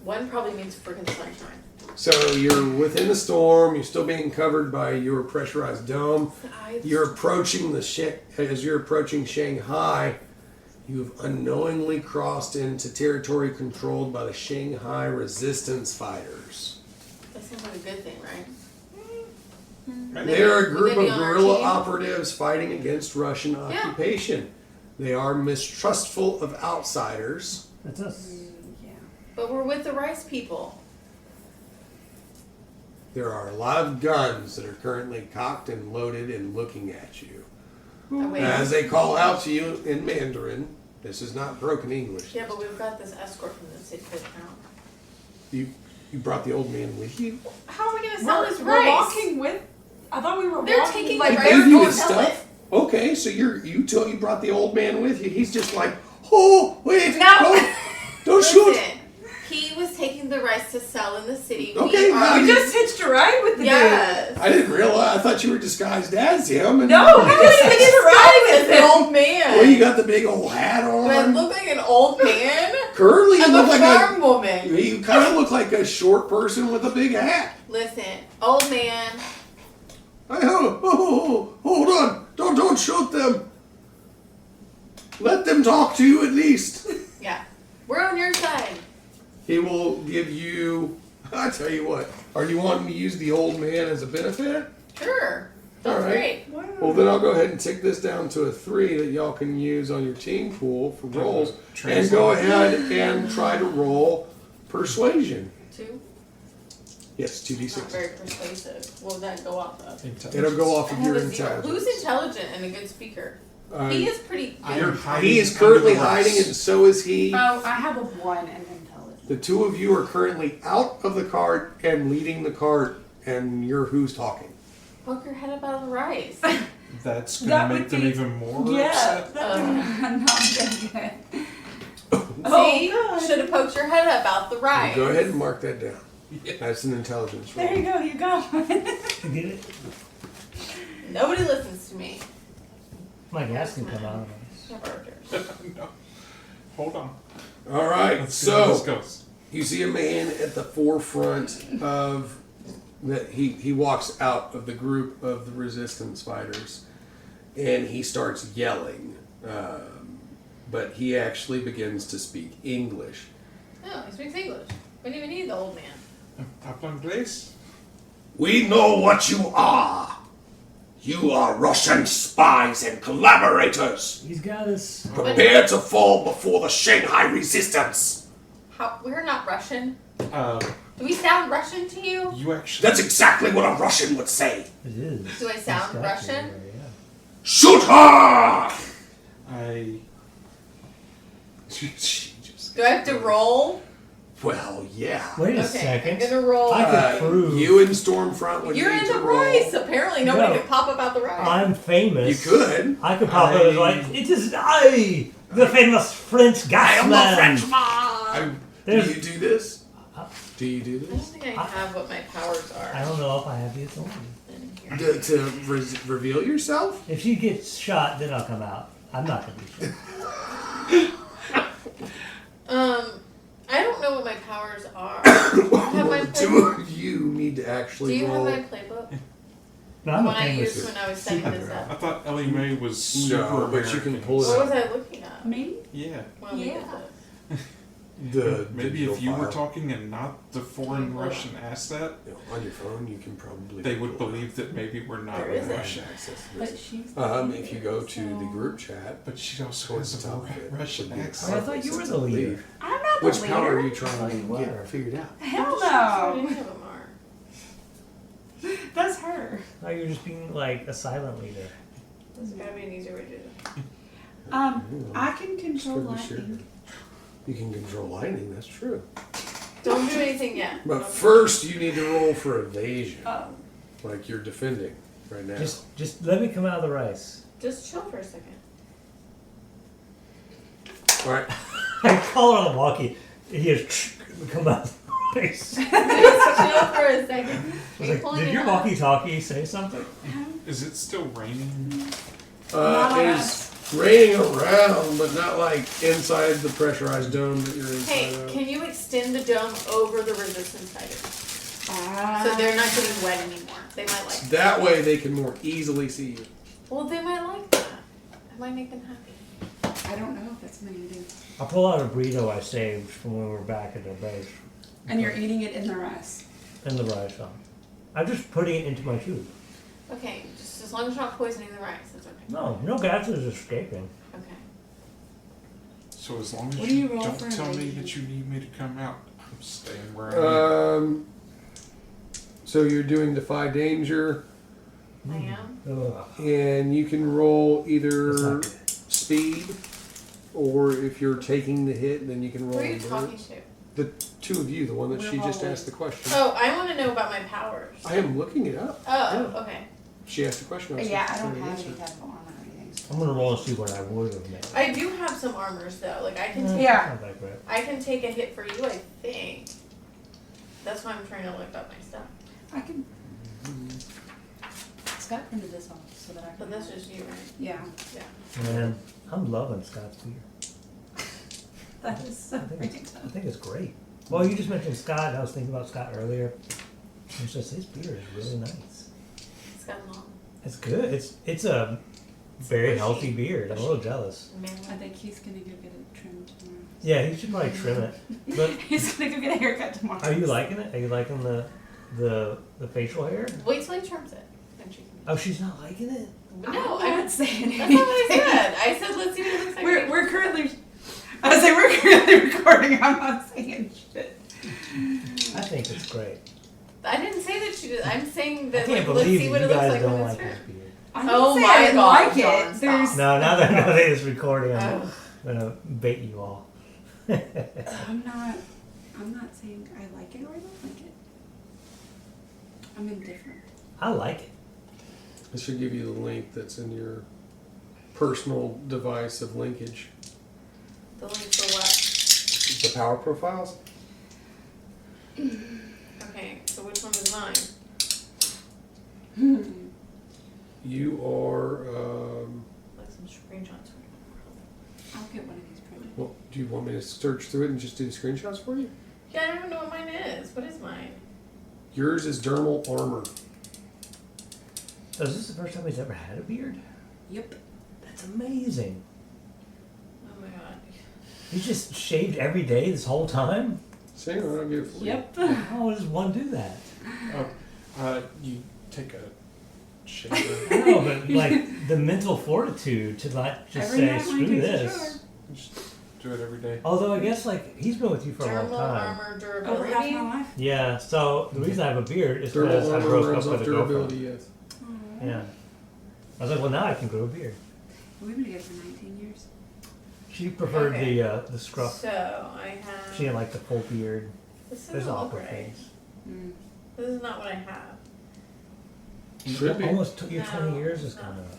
1 probably means freaking sunshine. So you're within the storm. You're still being covered by your pressurized dome. The eyes. You're approaching as you're approaching Shanghai. You've unknowingly crossed into territory controlled by the Shanghai resistance fighters. That sounds like a good thing, right? They're a Would group they be of on our guerrilla team? operatives fighting against Russian occupation. They are mistrustful of outsiders. That's us. Yeah. But we're with the rice people. There are a lot of guns that are currently cocked and loaded and looking at you. Oh, wait. As they call out to you in Mandarin. This is not broken English. Yeah, but we've got this escort from the city of town. You brought the old man with you? How are we gonna sell this We're rice? walking with. I thought we were They're walking taking like the He rice. gave They're you going his to sell stuff. Okay, so you brought the old man with you. He's just like, oh wait, No. don't shoot. Listen, he was taking the rice to sell in the city. Okay, we are. We just hitched a ride with the Yes. I didn't realize. I thought you were disguised as him. And No, we just hitched a ride It's with an him. old man. Well, you got the big old hat Do I on. look like an old man? Curly, you I'm look a like farm woman. You kind of look like a short person with a big hat. Listen, old man. Hold on! Don't shoot them. Let them talk to you at least. Yeah, we're on your side. He will give you. I tell you what. Are you wanting to use the old man as a benefit? Sure. That's All right. great. Well, then I'll go ahead and tick this down to a 3 that y'all can use on your team pool for rolls. And go ahead and try to roll persuasion. 2. Yes, Not 2d6. very persuasive. What would that go off of? It'll go off I of have your a 0. intelligence. Who's intelligent and a good speaker? Uh, He is pretty good. I'm hiding he is under currently the rice. hiding, and so is he. Oh, I have a 1 and intelligence. The two of you are currently out of the cart and leading the cart, and you're who's talking. Poke your head up out of the rice. That's That gonna would make them be- even more Yeah, upset. I'm not good. See? God. Should have poked your head up out the rice. Go ahead and mark that down. That's an intelligence roll. There you go, you got one. You get it? Nobody listens to me. My gas can come out of us. Never cares. No. Hold on. All right, Let's see how this so goes. you see a man at the forefront of that. He walks out of the group of the resistance fighters, and he starts yelling. But he actually begins to speak English. No, he speaks English. We don't even need the old man. Habla inglés? We know what you are. You are Russian spies and collaborators. He's got us. Prepare to fall before the Shanghai resistance. We're not Russian. Uh, Do we sound Russian to you? you actually. That's exactly what a Russian would say. It is. Do I sound Exactly, Russian? yeah. Shoot her! She just. Do I have to roll? Well, yeah. Wait a Okay, second. I'm gonna roll. I could prove You and Stormfront would You're need in to the roll. rice. Apparently, nobody No. can pop up out the rice. I'm famous. You could. I could pop up as like, it is I, the famous French I am gasman. the Frenchman! Do There's- you do this? Do you do I don't this? think I have what my powers are. I don't know if I have the authority. in here. To reveal yourself? If she gets shot, then I'll come out. I'm not going to be shot. I don't know what my powers are. Have my Two playbook? of you need to Do actually you have roll. my playbook? No, The I'm a one I used famous. when I was setting this I up. thought Ellie Mae was super No, but you can American. pull it What up. was I looking at? Me? Yeah. When we did Yeah. this? Maybe digital if you were file. talking and not the foreign Hold on. Russian asked that, You know, on your phone, you can probably. they would believe that maybe we're not Where is it? Russian. access to But this. she's. If you go to the group chat, But she also towards has the a top of it, Russian would be a accent. I thought you were the leader. I'm not the Which leader. power are you I trying thought to you get were. figured out? Hell What no. any of them are. That's her. No, you're just being like a silent leader. There's gotta be an easier way to do this. I can control Pretty sure. lightning. You can control lightning, that's true. Don't do anything yet. But first, you need to roll for evasion. Oh. Like you're defending right now. Just let me come out of the rice. Just chill for a second. Alright. I call her on the walkie. He hears come out of the rice. Just chill for a second. I Are was you like, pulling did it your up? walkie-talkie say something? Is it still raining? Not on It's raining around, but not like inside the pressurized dome that you're inside Hey, of. can you extend the dome over the resistance fighters? So they're not getting wet anymore. They might like that. That way they can more easily see you. Well, they might like that. It might make them happy. I don't know if that's something to do. I'll pull out a burrito I saved from when we were back at the base. And you're eating it in the rice. In the rice. I'm just putting it into my tube. Okay, just as long as you're not poisoning the rice, it's okay. No gases are escaping. Okay. So as long as What do you you roll don't for tell me evasion? that you need me to come out, I'm staying where I am. So you're doing defy danger, I am. Ugh. and you can roll That's either not good. speed, or if you're taking the hit, then you can roll. Who are you endurance. talking to? The two of you, the one that We're she just rolling. asked the question. Oh, I want to know about my powers. I am looking it up. Oh, okay. She asked the question. I was Yeah, I trying don't to have answer. any type of armor or anything. I'm gonna roll and see what I would have made. I do have some armors though. Like I can take, Yeah. Not that great. I can take a hit for you. I think. That's why I'm trying to look up my stuff. I can. Scott printed this off so that I can. But that's just you, right? Yeah. Yeah. Man, I'm loving Scott's beer. That is so I think ridiculous. it's great. Well, you just mentioned Scott. I was thinking about Scott earlier. It's just his beer is really nice. It's got long. It's good. It's a very healthy beard. I'm a little jealous. I Manly. think he's gonna go get it trimmed tomorrow. Yeah, he should probably trim it. But He's gonna go get a haircut tomorrow. are you liking it? Are you liking the facial hair? Wait till he trims it. Then she can. Oh, she's not liking it. No, I'm I not saying That's not what anything. I said. I said let's see what it looks like. We're currently. I was saying we're currently recording. I'm not saying shit. I think it's great. I didn't say that she did. I'm saying I that can't like, let's believe see you what it looks guys like don't when like it's his trimmed. beard. I didn't Oh say my I didn't God, like John, it. stop. There's. No, now that I know that it's recording, I'm Ugh. gonna bait you all. I'm not saying I like it or I don't like it. I'm indifferent. I like it. I should give you the link that's in your personal device of linkage. The link for what? The power profiles. Okay, so which one is mine? You are. Like some screenshots for you. I'll get one of these printed. Well, do you want me to search through it and just do the screenshots for you? Yeah, I don't even know what mine is. What is mine? Yours is dermal armor. So is this the first time he's ever had a beard? Yep. That's amazing. Oh my god. He just shaved every day this whole time? See, I'll get it for you. Yep. How does one do that? You take a shaver. I know, but like the mental fortitude to not just Every say, night when he screw takes a this. shower. do it every day. Although I guess he's been with you for a long Thermal time. armor Over durability. half my life. Yeah. So the reason I have a beard is Thermal because I armor broke runs up off with a durability, girlfriend. yes. Yeah. I was like, well, now I can grow a beard. We've been together for 19 years. She preferred Okay. the scruff. So I have. She didn't like the full beard. This There's isn't an look opera right. face. Mm. This is not what I have. Should be. Almost your No, 20 years is it's not. coming up.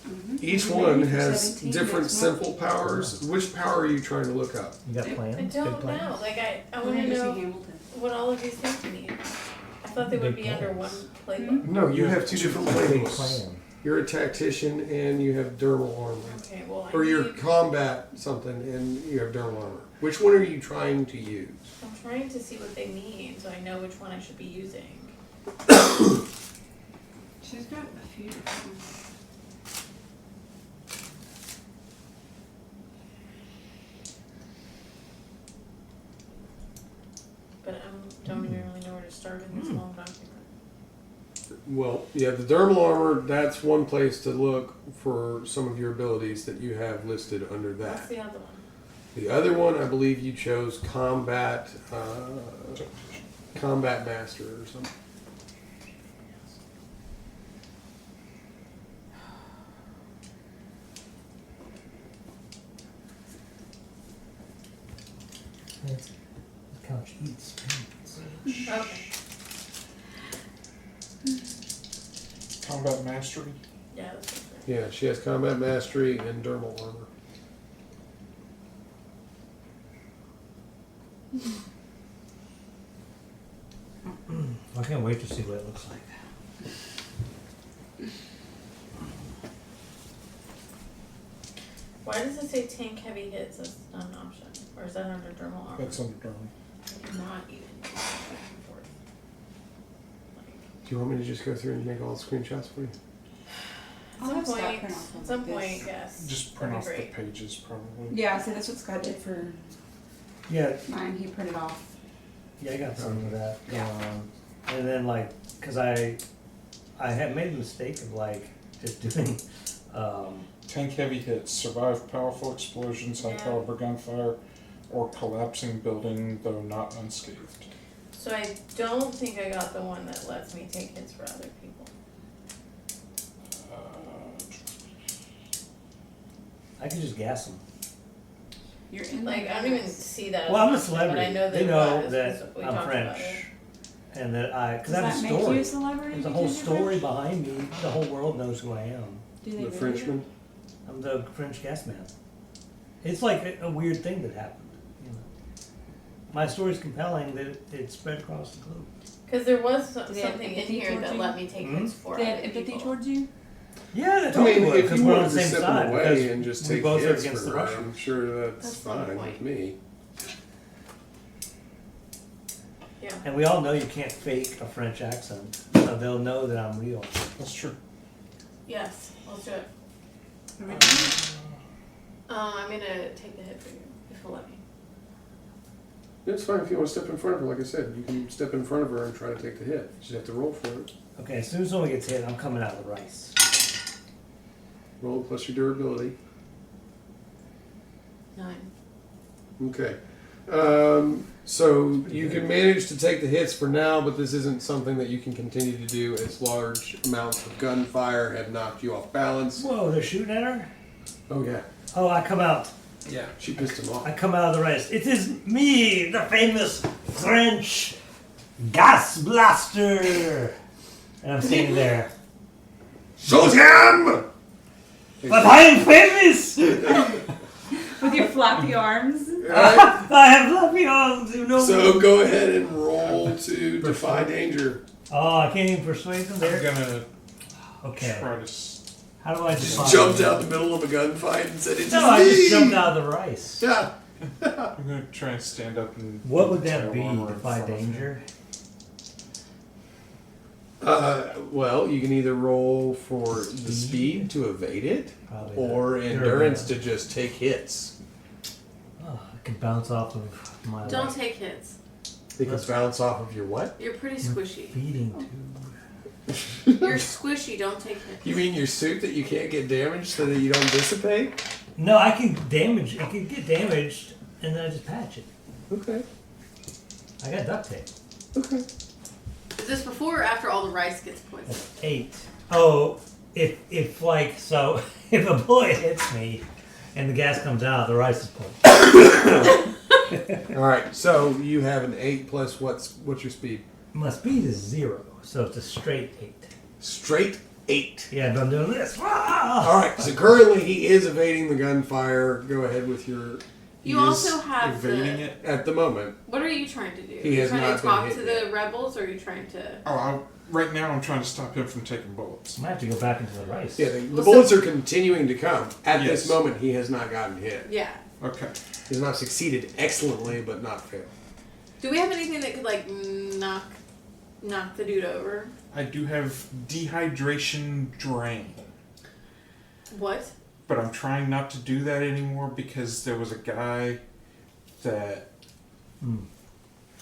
Mm-hmm. Each one has different simple powers. Which power are you trying to look up? You got I plans? Big don't plans? know. Like I I want to know Hamilton. what all of these things mean. I thought they would Big be under one plans. playbook. No, you have two different Big labels. plan. You're a tactician and you have dermal armor. Okay, well I Or you're need, combat something and you have dermal armor. Which one are you trying to use? I'm trying to see what they mean so I know which one I should be using. She's got a few different ones. But I don't even really know where to start in this long document. Well, yeah, the dermal armor, that's one place to look for some of your abilities that you have listed under What's that. the other one? The other one, I believe you chose combat master or something. The couch eats pants. Okay. Combat mastery. Yeah, that's right. Yeah, she has combat mastery and dermal armor. I can't wait to see what it looks like. Why does it say tank heavy hits as not an option? Or is that under dermal armor? That's under dermal. I cannot even go back and forth. Like, Do you want me to just go through and make all the screenshots for you? At I'll some have Scott point, print off one at some like this. point, yes. Just print off That'd the be great. pages, probably. Yeah, so that's what Scott did for Yeah, mine. He printed off. yeah, I got some of that going Yeah. on. And then cause I had made the mistake of just doing, Tank heavy hits, survive powerful explosions, high Yeah. caliber gunfire, or collapsing building, though not unscathed. So I don't think I got the one that lets me take hits for other people. I can just gas them. You're in Like, I don't even see that as Well, I'm a an option, but celebrity. I know that They it know was, that because we I'm talked about French. it. And that Does cause I have that a make you story. a celebrity? There's a because whole you're story French? behind me. The whole world knows who I am. Do they The really? Frenchman? I'm the French gas man. It's like a weird thing that happened. You know, my story's compelling that it spread across the globe. Cause there was they have something in empathy here towards that you? let me take Hmm? hits for They had other empathy people. towards you? Yeah, they I totally mean, would, if because you we're on wanted the to same step side. away because and just we take both are hits against for the her, Russians. I'm sure that's That's not the fine point. with me. Yeah. And we all know you can't fake a French accent, so they'll know that I'm real. That's true. Yes, let's do it. Are we done? I'm gonna take the hit for you, if you'll let me. It's fine if you want to step in front of her, like I said. You can step in front of her and try to take the hit. You just have to roll for it. Okay, as soon as someone gets hit, I'm coming out of the rice. Roll plus your durability. 9. Okay. So you can manage to take the hits for now, but this isn't something that you can continue to do as large amounts of gunfire have knocked you off balance. Whoa, they're shooting at her? Oh yeah. Oh, I come out. Yeah. She pissed him off. I come out of the rice. It is me, the famous French gas blaster. And I'm standing there. Shoot him! But I am famous! With your flappy arms? Alright. I have fluffy arms, you know. So go ahead and roll to defy danger. Oh, I can't even persuade them I'm there. gonna Okay. try to. How do I Just defy jumped them? out the middle of a gunfight and said, "It's No, just I me." just jumped out of the rice. Yeah. I'm gonna try and stand up and. What would that tail be? armor in Defy front of him. danger? Well, you can either roll for the speed to evade it, Probably or not. endurance to just take hits. Oh, I can bounce off of my Don't like, take hits. It can bounce off of your what? You're pretty squishy. feeding tube. You're squishy, don't take hits. You mean your suit that you can't get damaged so that you don't dissipate? No, I can damage. It can get damaged, and then I just patch it. Okay. I got duct tape. Okay. Is this before or after all the rice gets poisoned? That's 8. Oh, if like so, if a bullet hits me, and the gas comes out, the rice is poisoned. All right. So you have an 8 plus what's your speed? My speed is 0, so it's a straight 8. Straight 8. Yeah, but I'm doing this. Ah! All right. So currently he is evading the gunfire. Go ahead with your. You he also is have evading the. it. at the moment. What are you trying to do? He has are you trying not to been talk hit to yet. the rebels, or are you trying to? Oh, right now I'm trying to stop him from taking bullets. I might have to go back into the rice. Yeah, the Well, bullets are continuing to come. At Yes. this moment, he has not gotten hit. Yeah. Okay. He's not succeeded excellently, but not failed. Do we have anything that could like knock the dude over? I do have dehydration drain, What? but I'm trying not to do that anymore because there was a guy that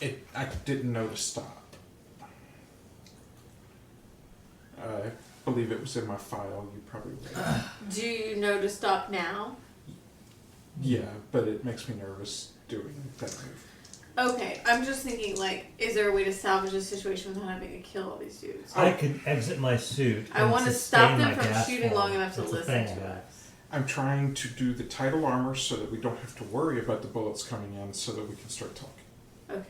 I didn't know to stop. I believe it was in my file. You probably read it. Do you know to stop now? Yeah, but it makes me nervous doing that move. Okay, I'm just thinking like, is there a way to salvage this situation without having to kill all these dudes? I could exit my suit. I and want to sustain stop them my from gas shooting form. long enough to That's the listen thing, to yeah. us. I'm trying to do the tidal armor so that we don't have to worry about the bullets coming in so that we can start talking. Okay,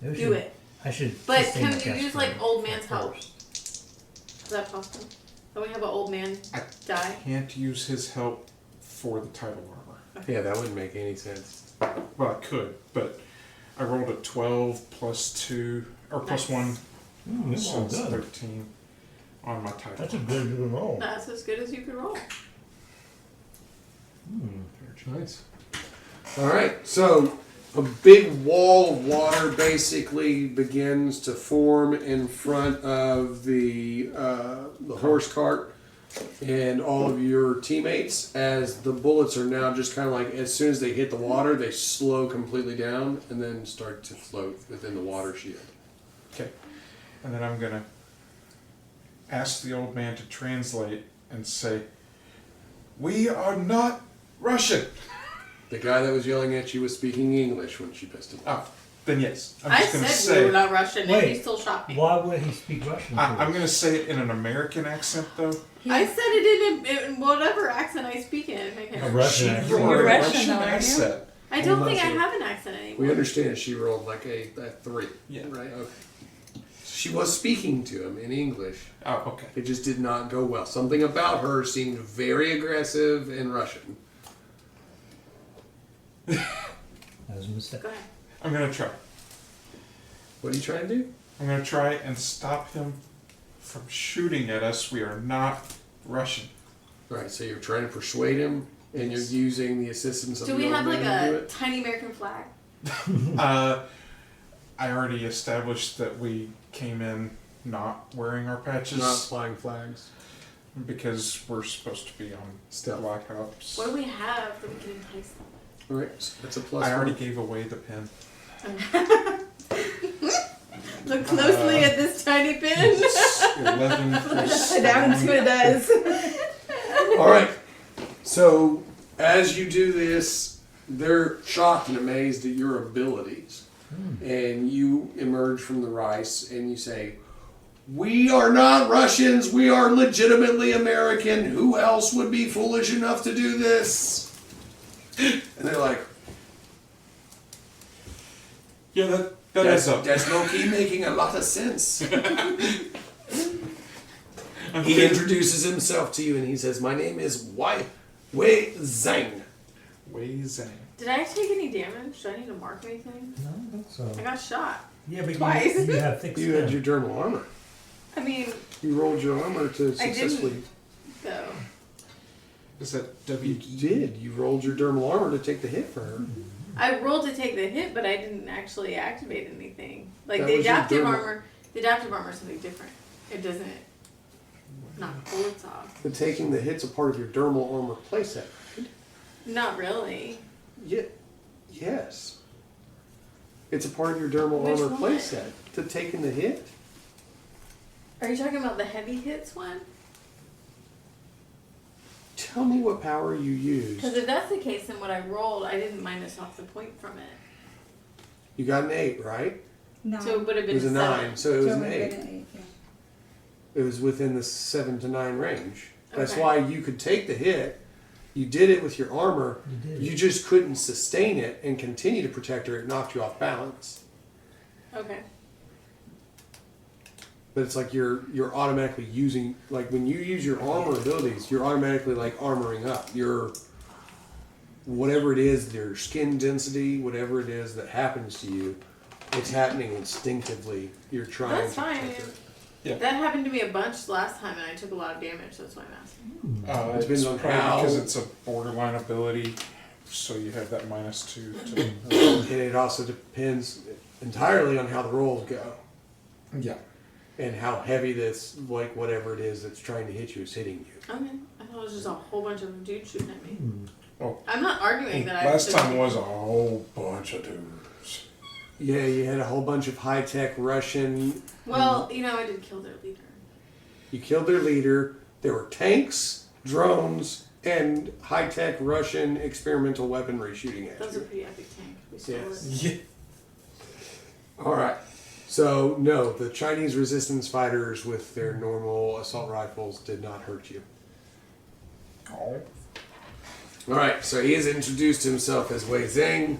Maybe we do should- it. I should. But sustain can my you gas use form like old man's first. help? Is that possible? Can we have an old man I die? can't use his help for the tidal armor. Yeah, that wouldn't make any sense. Well, I could, but I rolled a 12 plus 2, or plus Nice. 1, This so one's it's good. 13 on my tidal That's a armor. good roll. That's as good as you could roll. Very nice. All right, so a big wall of water basically begins to form in front of the horse cart and all of your teammates as the bullets are now just kind of like, as soon as they hit the water, they slow completely down and then start to float within the water shield. Okay. And then I'm going to ask the old man to translate and say, "We are not Russian." The guy that was yelling at you was speaking English when she pissed him off. Oh, then yes. I'm I just going to said we say were not Russian, and Wait. you still shot me. Why would he speak Russian? I'm going to say it in an American accent, though. I said it in whatever accent I speak in. A Russian accent. You're You're a Russian, Russian though, aren't you? accent. I don't Hold think on I a second. have an accent anymore. We understand she rolled like a 3. Yeah. Right? Okay. She was speaking to him in English. Oh, okay. It just did not go well. Something about her seemed very aggressive in Russian. That was a mistake. Go ahead. I'm going to try. What are you trying to do? I'm going to try and stop him from shooting at us. We are not Russian. All right, so you're trying to persuade him, and you're using the assistance of Do the we old have like man to do a it? tiny American flag? I already established that we came in not wearing our patches Not flying flags. because we're supposed to be on Stealth. Black Ops. What do we have that we can entice them? All right, so that's a plus I already one. gave away the pen. Look closely at this tiny pin. It's 11 plus Down to it does. All right, so as you do this, they're shocked and amazed at your abilities. And you emerge from the rice and you say, "We are not Russians, we are legitimately American. Who else would be foolish enough to do this?" And they're like, Yeah, that adds up. That's low-key making a lot of sense. I'm He thinking- introduces himself to you and he says, "My name is Wei Zhang." Wei Zhang. Did I take any damage? Do I need to mark anything? No, I think so. I got shot. Yeah, but Twice. you have thick You had skin. your dermal armor. I mean, You rolled your armor to I successfully. didn't, though. Is that You W? did. You rolled your dermal armor to take the hit for her. I rolled to take the hit, but I didn't actually activate anything. Like That the was your adaptive dermal- armor. The adaptive armor is something different. It doesn't knock bullets off. But taking the hit's a part of your dermal armor playset. Not really. Yeah. Yes. It's a part of your dermal Which armor one? playset. To taking the hit. Are you talking about the heavy hits one? tell me what power you used. Because if that's the case, then what I rolled, I didn't minus off the point from it. You got an 8, right? No. So it would have It been was a 7. 9, so it was So an it would've 8. been an 8, yeah. It was within the 7 to 9 range. That's Okay. why you could take the hit. You did it with your armor. You did. You just couldn't sustain it and continue to protect her. It knocked you off balance. Okay. But it's like you're automatically using, like when you use your armor abilities, you're automatically like armoring up. Your whatever it is, your skin density, whatever it is that happens to you, it's happening instinctively. You're trying That's to fine. protect it. Yeah. That happened to me a bunch last time, and I took a lot of damage. That's why I'm asking. It depends on probably how. because it's a borderline ability, so you have that -2 to. And it also depends entirely on how the rolls go. Yeah. And how heavy this, like whatever it is that's trying to hit you is hitting you. Okay. I thought it was just a whole bunch of dudes shooting at me. Oh. I'm not arguing that I. Last time was a whole bunch of dudes. Yeah, you had a whole bunch of high-tech Russian. Well, I did kill their leader. You killed their leader. There were tanks, drones, and high-tech Russian experimental weaponry shooting at That was a you. pretty epic tank. We stole Yes. it. Yeah. All right. So, no, the Chinese resistance fighters with their normal assault rifles did not hurt you. Oh. All right, so he has introduced himself as Wei Zeng,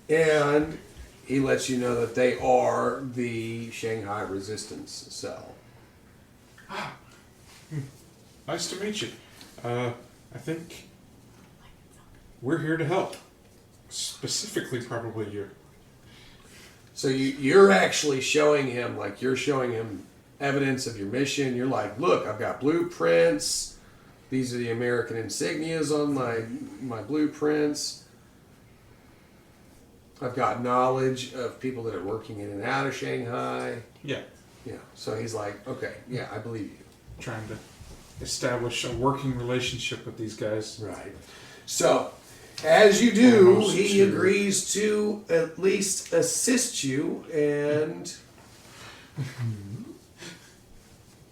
and he lets you know that they are the Shanghai resistance cell. Nice to meet you. I think we're here to help. Specifically, probably you. So you're actually showing him, evidence of your mission. You're like, look, I've got blueprints. These are the American insignias on my blueprints. I've got knowledge of people that are working in and out of Shanghai. Yeah. Yeah. So he's like, okay, yeah, I believe you. Trying to establish a working relationship with these guys. Right. So, as you do, Almost he to- agrees to at least assist you, and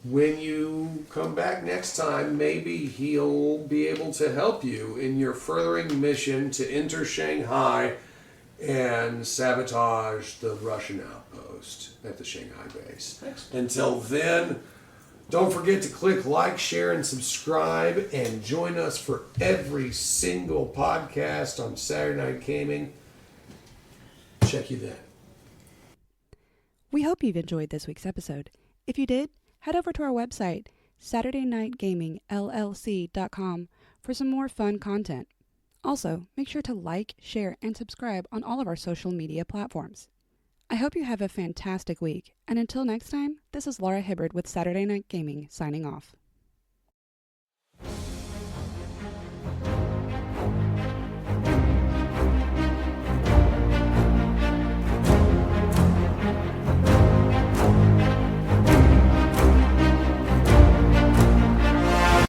when you come back next time, maybe he'll be able to help you in your furthering mission to enter Shanghai and sabotage the Russian outpost at the Shanghai base. Until then, don't forget to click like, share, and subscribe, and join us for every single podcast on Saturday Night Gaming. Check you then. We hope you've enjoyed this week's episode. If you did, head over to our website, SaturdayNightGamingLLC.com, for some more fun content. Also, make sure to like, share, and subscribe on all of our social media platforms. I hope you have a fantastic week, and until next time, this is Laura Hibbard with Saturday Night Gaming signing off.